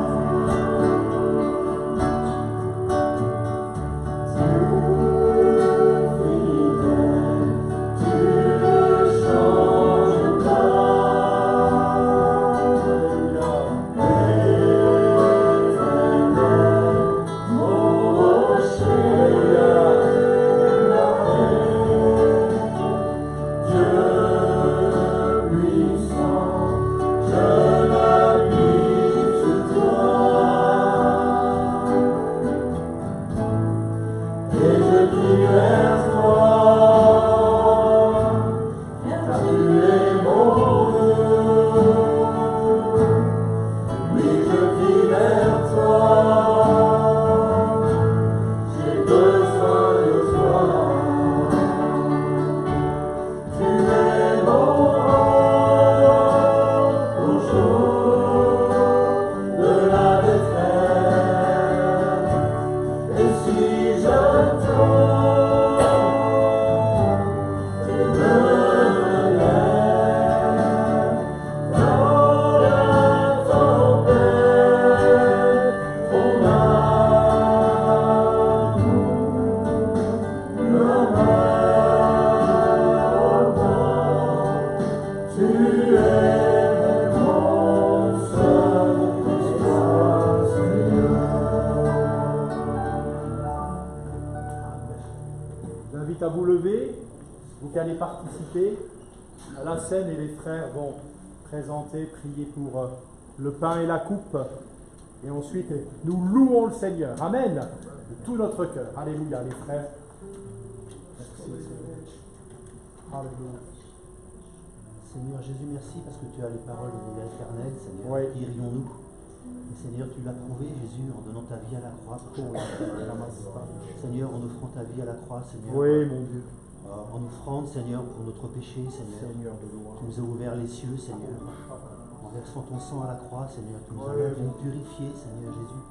Speaker 8: Tu ne changes mon rocher, la paix. Dieu puissant, je m'habite toi. Et je crie vers toi, car tu es mon Dieu. Oui, je crie vers toi, j'ai besoin de toi. Tu es mon au jour de la détresse. Et si je tombe, tu me relèves dans la tempête. Ton amour me ramène au port. Tu es mon seul espoir, Seigneur.
Speaker 3: Je vous invite à vous lever, vous qui allez participer à la scène et les frères vont présenter, prier pour le pain et la coupe. Et ensuite, nous louons le Seigneur. Amen. De tout notre cœur. Alléluia, les frères. Merci, Seigneur. Alléluia.
Speaker 9: Seigneur Jésus, merci parce que tu as les paroles de l'éternel, Seigneur.
Speaker 3: Oui.
Speaker 9: Qui irions-nous? Et Seigneur, tu l'as prouvé, Jésus, en donnant ta vie à la croix. Seigneur, en offrant ta vie à la croix, Seigneur.
Speaker 3: Oui, mon Dieu.
Speaker 9: En offrande, Seigneur, pour notre péché, Seigneur.
Speaker 3: Seigneur de gloire.
Speaker 9: Tu nous as ouvert les cieux, Seigneur. En versant ton sang à la croix, Seigneur, tu nous as purifiés, Seigneur Jésus.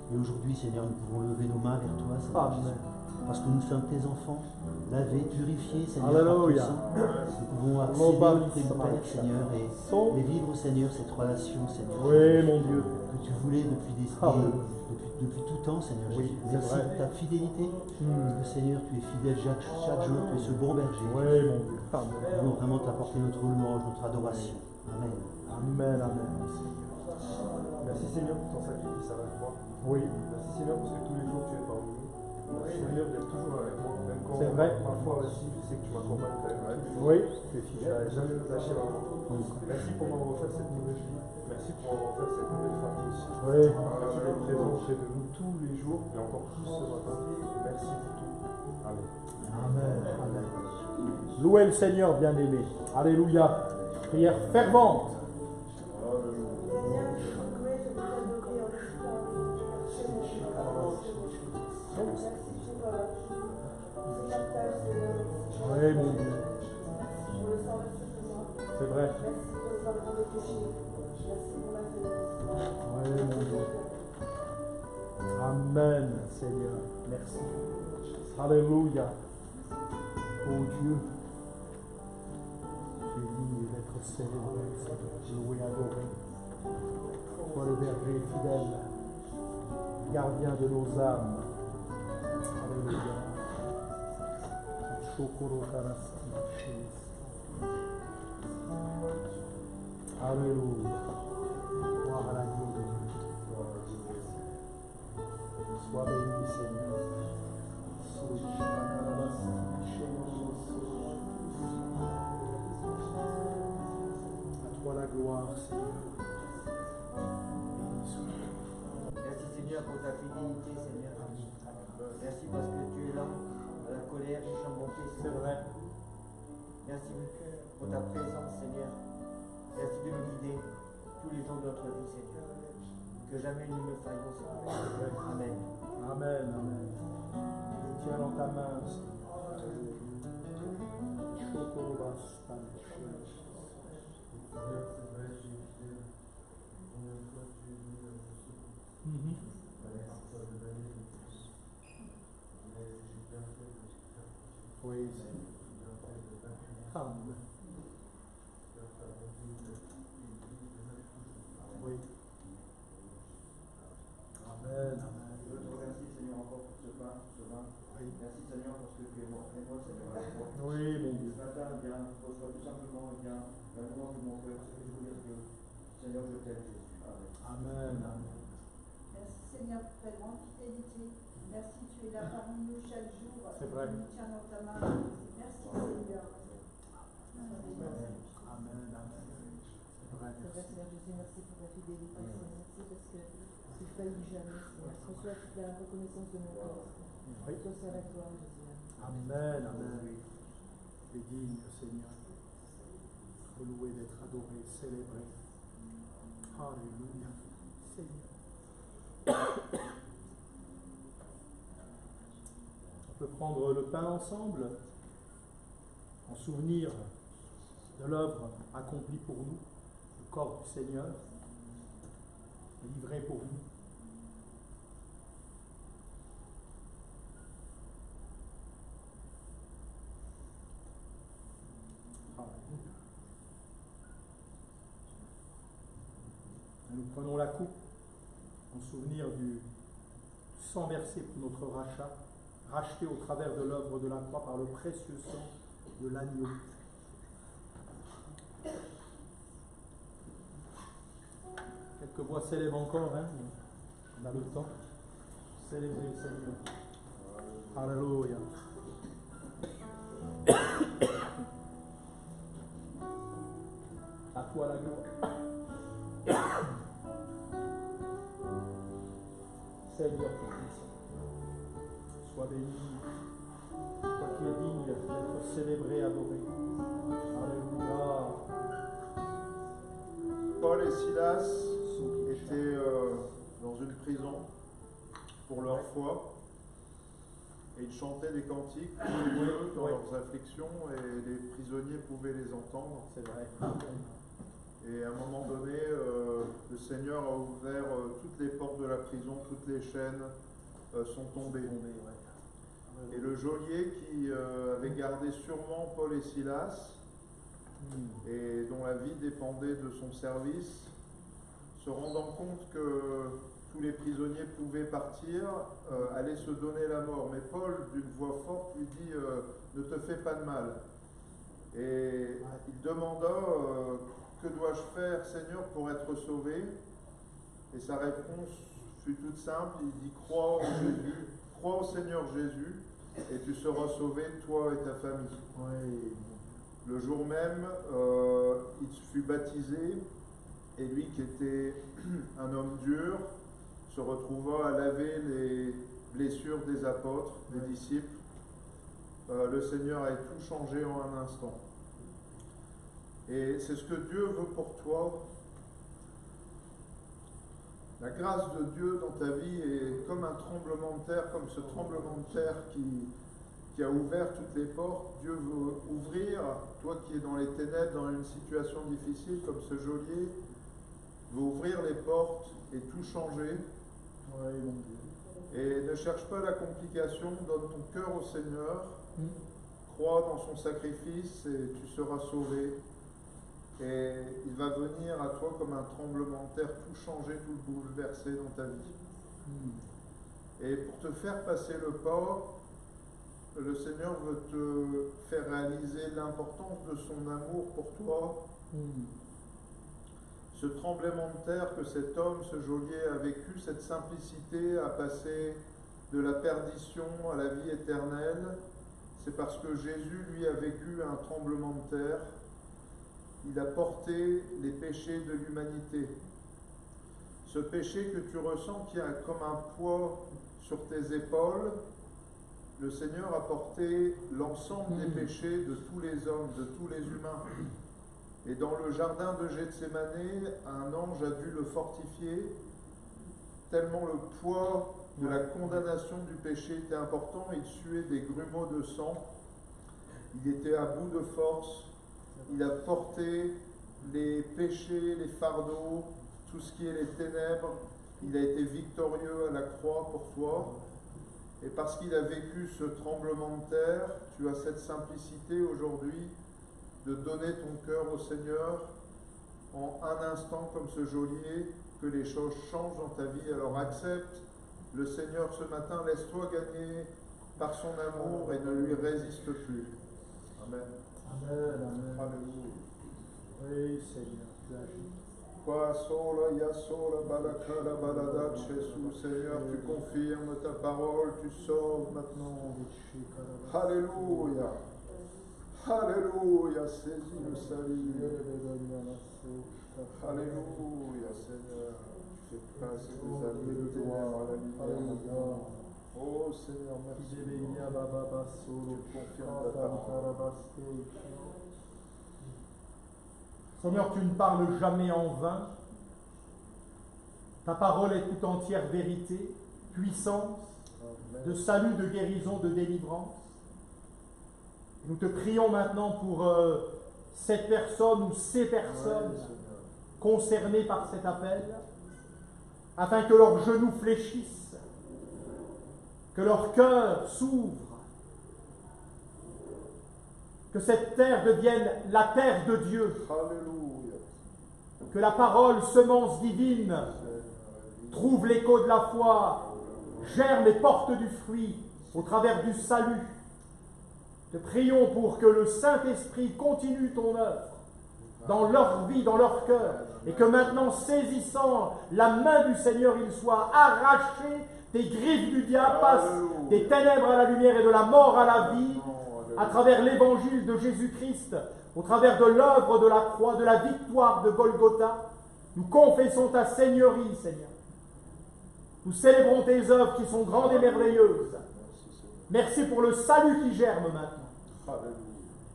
Speaker 9: Et aujourd'hui, Seigneur, nous pouvons lever nos mains vers toi, Seigneur
Speaker 3: Amen.
Speaker 9: Jésus. Parce que nous sommes tes enfants, lavés, purifiés, Seigneur,
Speaker 3: Alléluia.
Speaker 9: par ton sang. Nous pouvons accéder au tes Père, Seigneur, et vivre, Seigneur, cette relation, Seigneur.
Speaker 3: Oui, mon Dieu.
Speaker 9: Que tu voulais depuis tout temps, Seigneur
Speaker 3: Oui,
Speaker 9: Jésus.
Speaker 3: c'est
Speaker 9: Merci
Speaker 3: vrai.
Speaker 9: pour ta fidélité. Parce que, Seigneur, tu es fidèle chaque jour, tu es ce bon berger.
Speaker 3: Oui, mon Dieu. Amen.
Speaker 9: Nous voulons vraiment t'apporter notre louange, notre adoration. Amen.
Speaker 3: Amen, amen.
Speaker 2: Merci Seigneur pour ton sacrifice à la croix.
Speaker 3: Oui,
Speaker 2: Merci Seigneur parce que tous les jours tu es parmi nous. Merci Seigneur d'être toujours avec moi. Même quand
Speaker 3: C'est vrai.
Speaker 2: parfois aussi je sais que tu m'accompagnes quand même.
Speaker 3: oui, tu es
Speaker 2: Tu
Speaker 3: fidèle.
Speaker 2: n'as jamais lâché ma main. Merci pour m'avoir offert cette nouvelle vie. Merci pour m'avoir offert cette nouvelle famille aussi.
Speaker 3: Oui.
Speaker 2: Merci d'être présent auprès de nous tous les jours et encore plus ce matin. Merci pour tout. Amen.
Speaker 3: Amen, amen. Louez le Seigneur, bien-aimé. Alléluia. Prière fervente. Oui, mon Dieu. C'est vrai. Oui, mon Dieu. Amen, Seigneur. Merci. Alléluia. Oh Dieu, tu es digne d'être célébré, Seigneur, loué, adoré. Toi le berger fidèle, gardien de nos âmes. Alléluia. Chokoro Karasti. Alléluia. Gloire à l'agneau de Dieu. Sois béni, Seigneur. À toi la gloire, Seigneur. Béni sois-tu.
Speaker 10: Merci Seigneur, pour ta fidélité, Seigneur. Merci parce que tu es là, à la colère, riche en bonté,
Speaker 3: C'est vrai.
Speaker 10: Merci pour ta présence, Seigneur. Merci de nous guider tous les jours de notre vie, Seigneur. Que jamais nous ne faillions, Seigneur. Amen.
Speaker 3: Amen, amen. Tiens dans ta main, Seigneur. Oui, Seigneur. Amen. Oui. Amen, amen.
Speaker 10: Je te remercie, Seigneur, encore pour ce pain, ce vin.
Speaker 3: Oui.
Speaker 10: Merci, Seigneur, parce que tu es mort, Seigneur, à la croix.
Speaker 3: Oui, mon Dieu.
Speaker 10: Ce matin, viens, reçois tout simplement, viens, la louange de mon cœur, c'est que je veux dire que, Seigneur, je t'aime, Jésus. Amen.
Speaker 3: Amen, amen.
Speaker 11: Merci Seigneur pour ta grande fidélité. Merci, tu es là parmi nous chaque jour.
Speaker 3: C'est vrai.
Speaker 11: Tu nous tiens dans ta main. Merci Seigneur.
Speaker 3: Amen, amen. C'est vrai.
Speaker 12: C'est vrai, Seigneur Jésus, merci pour ta fidélité, Seigneur. Merci parce que tu ne faillis jamais, Seigneur. Reçois toute la reconnaissance de mon cœur.
Speaker 3: Oui.
Speaker 12: Reçois la gloire, Jésus.
Speaker 3: Amen, amen. Tu es digne, Seigneur. Loué d'être adoré, célébré. Alléluia, Seigneur. On peut prendre le pain ensemble en souvenir de l'œuvre accomplie pour nous, le corps du Seigneur, livré pour nous. Alléluia. Et nous prenons la coupe en souvenir du sang versé pour notre rachat, racheté au travers de l'œuvre de la croix par le précieux sang de l'agneau. Quelques voix s'élèvent encore, hein? On a le temps. Célébrer le Seigneur. Alléluia. À toi la gloire. Seigneur Tout-Puissant, sois béni, toi qui es digne d'être célébré, adoré. Alléluia.
Speaker 6: Paul et Silas étaient dans une prison pour leur foi et ils chantaient des cantiques pour Dieu dans leurs afflictions et les prisonniers pouvaient les entendre.
Speaker 3: C'est vrai.
Speaker 6: Et à un moment donné, le Seigneur a ouvert toutes les portes de la prison, toutes les chaînes sont tombées. Et le geôlier qui avait gardé sûrement Paul et Silas, et dont la vie dépendait de son service, se rendant compte que tous les prisonniers pouvaient partir, allait se donner la mort. Mais Paul, d'une voix forte, lui dit ne te fais pas de mal. Et il demanda que dois-je faire, Seigneur, pour être sauvé? Et sa réponse fut toute simple, il dit crois en Jésus, crois au Seigneur Jésus, et tu seras sauvé, toi et ta famille.
Speaker 3: Oui.
Speaker 6: Le jour même, il fut baptisé, et lui qui était un homme dur, se retrouva à laver les blessures des apôtres, des disciples. Le Seigneur a tout changé en un instant. Et c'est ce que Dieu veut pour toi. La grâce de Dieu dans ta vie est comme un tremblement de terre, comme ce tremblement de terre qui a ouvert toutes les portes. Dieu veut ouvrir, toi qui es dans les ténèbres, dans une situation difficile comme ce geôlier, veut ouvrir les portes et tout changer.
Speaker 3: Oui, mon Dieu.
Speaker 6: Et ne cherche pas la complication, donne ton cœur au Seigneur, crois dans son sacrifice et tu seras sauvé. Et il va venir à toi comme un tremblement de terre, tout changer, tout bouleverser dans ta vie. Et pour te faire passer le pas, le Seigneur veut te faire réaliser l'importance de son amour pour toi. Ce tremblement de terre que cet homme, ce geôlier a vécu, cette simplicité à passer de la perdition à la vie éternelle, c'est parce que Jésus, lui, a vécu un tremblement de terre. Il a porté les péchés de l'humanité. ce péché que tu ressens qui a comme un poids sur tes épaules, le Seigneur a porté l'ensemble des péchés de tous les hommes, de tous les humains. Et dans le jardin de Gethsémanée, un ange a dû le fortifier, tellement le poids de la condamnation du péché était important. Il suait des grumeaux de sang, il était à bout de force, il a porté les péchés, les fardeaux, tout ce qui est les ténèbres. Il a été victorieux à la croix pour toi. Et parce qu'il a vécu ce tremblement de terre, tu as cette simplicité aujourd'hui de donner ton cœur au Seigneur en un instant comme ce geôlier, que les choses changent dans ta vie. Alors accepte le Seigneur ce matin, laisse-toi gagner par son amour et ne lui résiste plus. Amen.
Speaker 3: Amen, amen.
Speaker 6: Alléluia.
Speaker 3: Oui, Seigneur, tu agis.
Speaker 6: Qua sola, ya sola, balakala, balada, Jésus, Seigneur, tu confirmes ta parole, tu sauves maintenant. Alléluia. Alléluia, saisis le salut. Alléluia, Seigneur. Tu fais passer des années de ténèbres à la lumière. Oh Seigneur, merci. Tu confirmes ta parole.
Speaker 3: Seigneur, tu ne parles jamais en vain. Ta parole est tout entière vérité, puissance, de salut, de guérison, de délivrance. Nous te prions maintenant pour cette personne ou ces personnes concernées par cet appel, afin que leurs genoux fléchissent, que leur cœur s'ouvre, que cette terre devienne la terre de Dieu.
Speaker 6: Alléluia.
Speaker 3: Que la parole, semence divine, trouve l'écho de la foi, germe et porte du fruit au travers du salut. Te prions pour que le Saint-Esprit continue ton œuvre dans leur vie, dans leur cœur, et que maintenant, saisissant la main du Seigneur, il soit arraché des griffes du diable, passe des ténèbres à la lumière et de la mort à la vie, à travers l'évangile de Jésus-Christ, au travers de l'œuvre de la croix, de la victoire de Golgotha. Nous confessons ta Seigneurie, Seigneur. Nous célébrons tes œuvres qui sont grandes et merveilleuses. Merci pour le salut qui germe maintenant.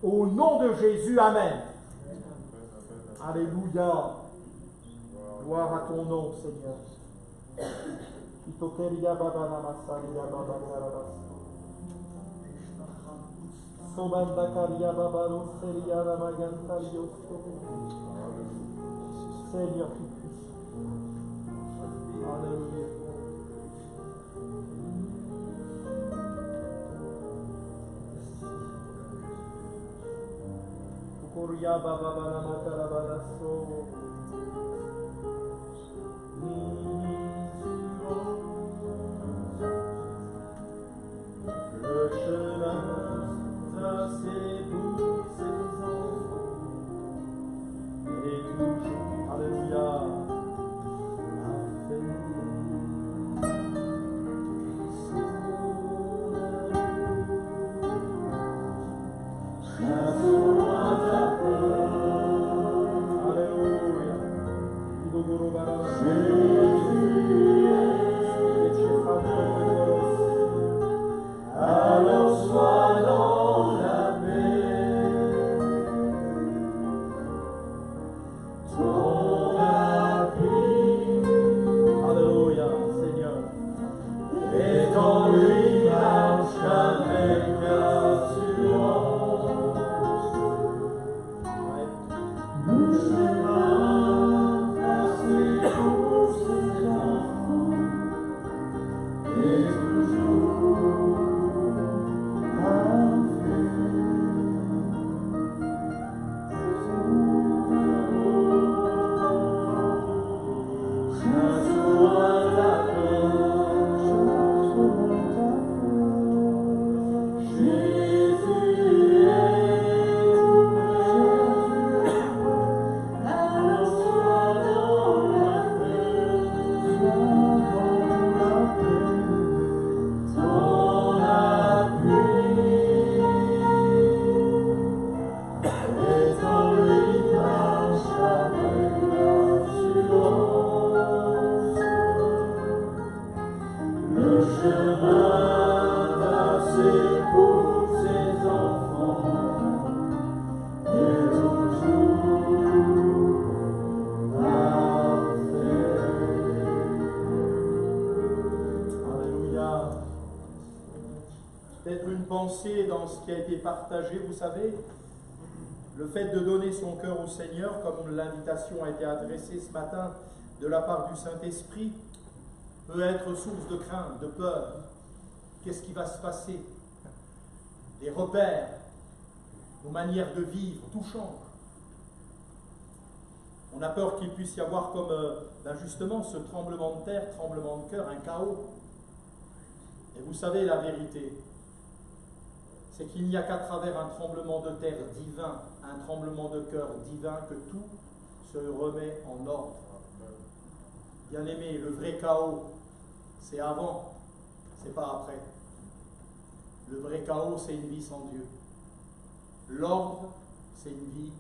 Speaker 3: Au nom de Jésus, Amen. Alléluia. Gloire à ton nom, Seigneur. Seigneur tout puissant. Alléluia. Kukuria baba bana makara balaso. Le chemin tracé pour ses enfants est toujours, alléluia, alors sois dans la paix, ton appui, alléluia, Seigneur, et en lui marche avec assurance, le chemin tracé pour ses enfants est toujours
Speaker 7: Dans ce qui a été partagé, vous savez, le fait de donner son cœur au Seigneur, comme l'invitation a été adressée ce matin de la part du Saint-Esprit, peut être source de crainte, de peur. Qu'est-ce qui va se passer? Les repères, nos manières de vivre, tout change. On a peur qu'il puisse y avoir comme, justement, ce tremblement de terre, tremblement de cœur, un chaos. Et vous savez la vérité, c'est qu'il n'y a qu'à travers un tremblement de terre divin, un tremblement de cœur divin, que tout se remet en ordre. Bien-aimé, le vrai chaos, c'est avant, c'est pas après. Le vrai chaos, c'est une vie sans Dieu. L'ordre, c'est une vie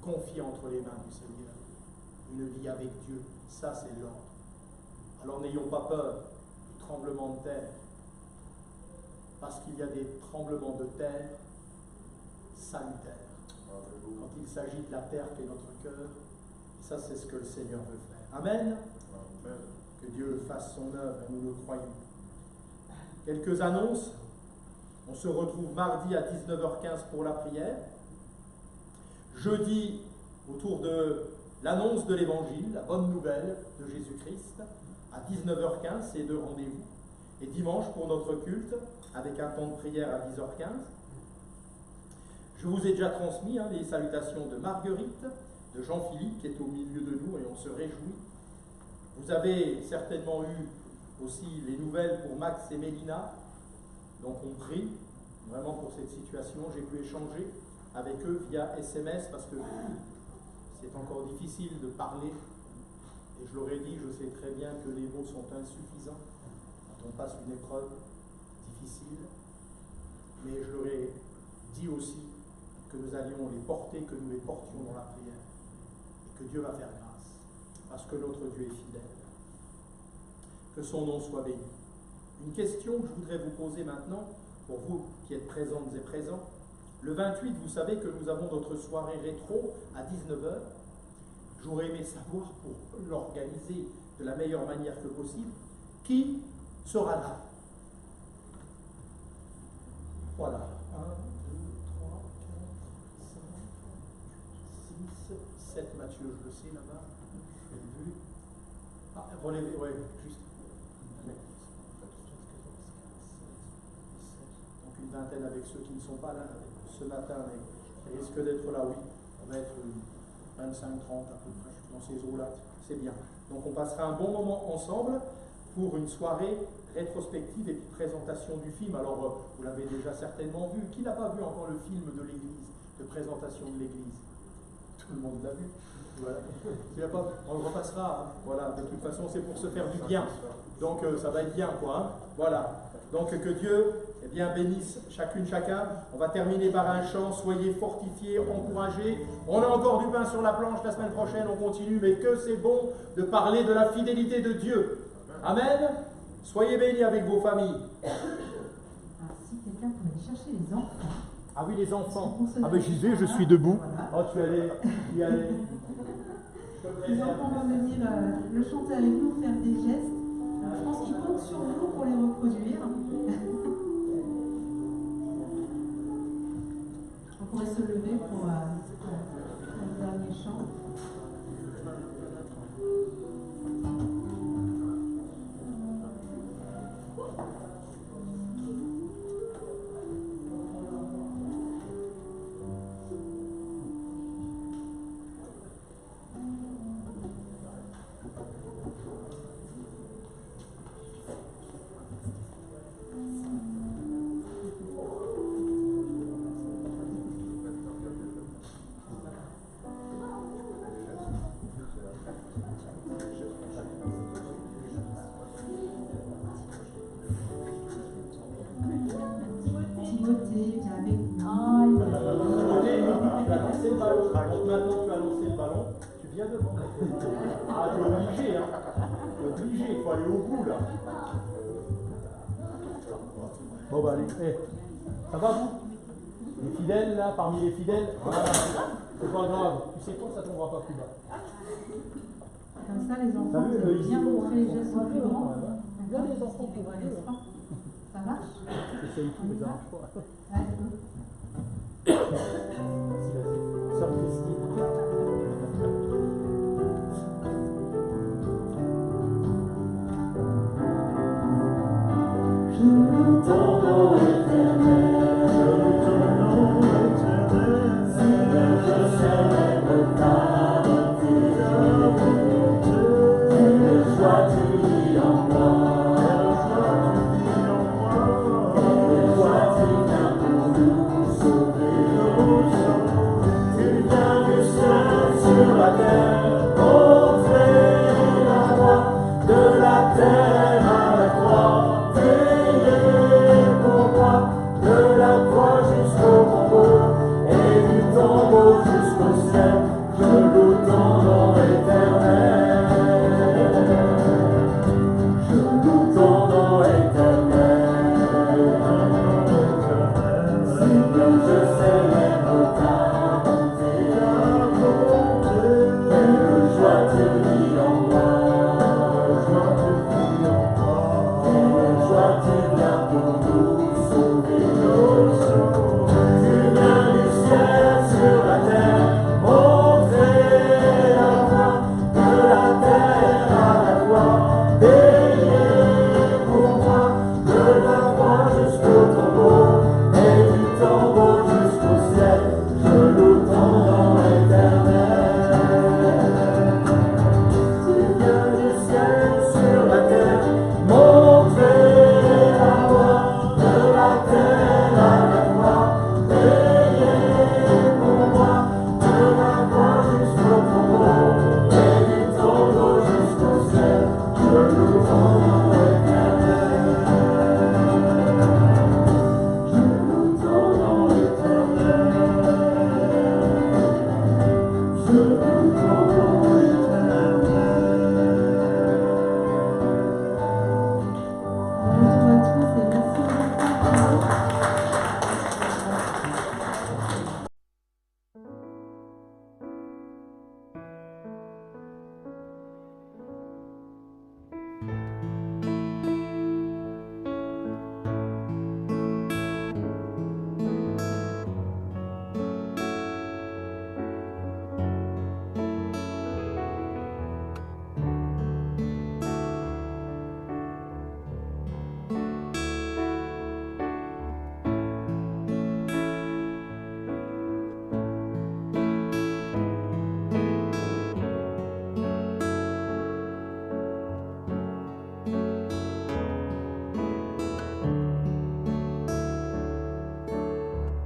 Speaker 7: confiée entre les mains du Seigneur. Une vie avec Dieu, ça c'est l'ordre. Alors n'ayons pas peur du tremblement de terre, parce qu'il y a des tremblements de terre salutaires. Quand il s'agit de la terre qui est notre cœur, ça c'est ce que le Seigneur veut faire. Amen. Que Dieu fasse son œuvre, et nous le croyons. Quelques annonces. On se retrouve mardi à 19h15 pour la prière. Jeudi, autour de l'annonce de l'Évangile, la bonne nouvelle de Jésus-Christ, à 19h15, c'est 2 rendez-vous. Et dimanche, pour notre culte, avec un temps de prière à 10h15. Je vous ai déjà transmis les salutations de Marguerite, de Jean-Philippe, qui est au milieu de nous, et on se réjouit. Vous avez certainement eu aussi les nouvelles pour Max et Mélina, donc on prie vraiment pour cette situation. J'ai pu échanger avec eux via SMS, parce que c'est encore difficile de parler, et je leur ai dit, je sais très bien que les mots sont insuffisants quand on passe une épreuve difficile, mais je leur ai dit aussi que nous allions les porter, que nous les portions dans la prière, et que Dieu va faire grâce, parce que notre Dieu est fidèle. Que son nom soit béni. Une question que je voudrais vous poser maintenant, pour vous qui êtes présentes et présents. Le 28, vous savez que nous avons notre soirée rétro à 19h. J'aurais aimé savoir, pour l'organiser de la meilleure manière que possible, qui sera là. Voilà. 1, 2, 3, 4, 5, 6, 7. Mathieu, je le sais là-bas. Je l'ai vu. Ah, relevez, ouais, juste. Donc une vingtaine avec ceux qui ne sont pas là ce matin, mais qui risquent d'être là, oui. On va être 25-30 à peu près dans ces eaux-là. C'est bien. Donc on passera un bon moment ensemble pour une soirée rétrospective et puis présentation du film. Alors, vous l'avez déjà certainement vu. Qui n'a pas vu encore le film de l'Église, de présentation de l'Église? Tout le monde l'a vu. Voilà. On le repassera. Hein. Voilà. De toute façon, c'est pour se faire du bien. Donc, ça va être bien, quoi. Hein. Voilà. Donc, que Dieu bénisse chacune, chacun. On va terminer par un chant. Soyez fortifiés, encouragés. On a encore du pain sur la planche. La semaine prochaine, on continue. Mais que c'est bon de parler de la fidélité de Dieu. Amen. Soyez bénis avec vos familles.
Speaker 1: Si quelqu'un peut aller chercher les enfants.
Speaker 7: Ah oui, les enfants. Ah ben j'y vais, je suis debout. Oh, tu allais y aller.
Speaker 1: Les enfants vont venir le chanter avec nous, faire des gestes. Je pense qu'ils comptent sur vous pour les reproduire. On pourrait se lever pour le dernier chant.
Speaker 3: Ah, t'es obligé, hein. T'es obligé, il faut aller au bout, là. Bon, bah, allez. Ça va, vous? Les fidèles, là, parmi les fidèles? Voilà. C'est pas grave. Tu sais quoi, ça tombera pas plus bas.
Speaker 1: Comme ça, les enfants, vous avez bien montré les gestes plus grands.
Speaker 3: Là, les enfants pour un jeu.
Speaker 1: Ça marche?
Speaker 3: J'essaye tout, mais ça marche pas.
Speaker 1: Ouais.
Speaker 3: Vas-y, vas-y. Sœur Christine.
Speaker 8: Ton nom éternel.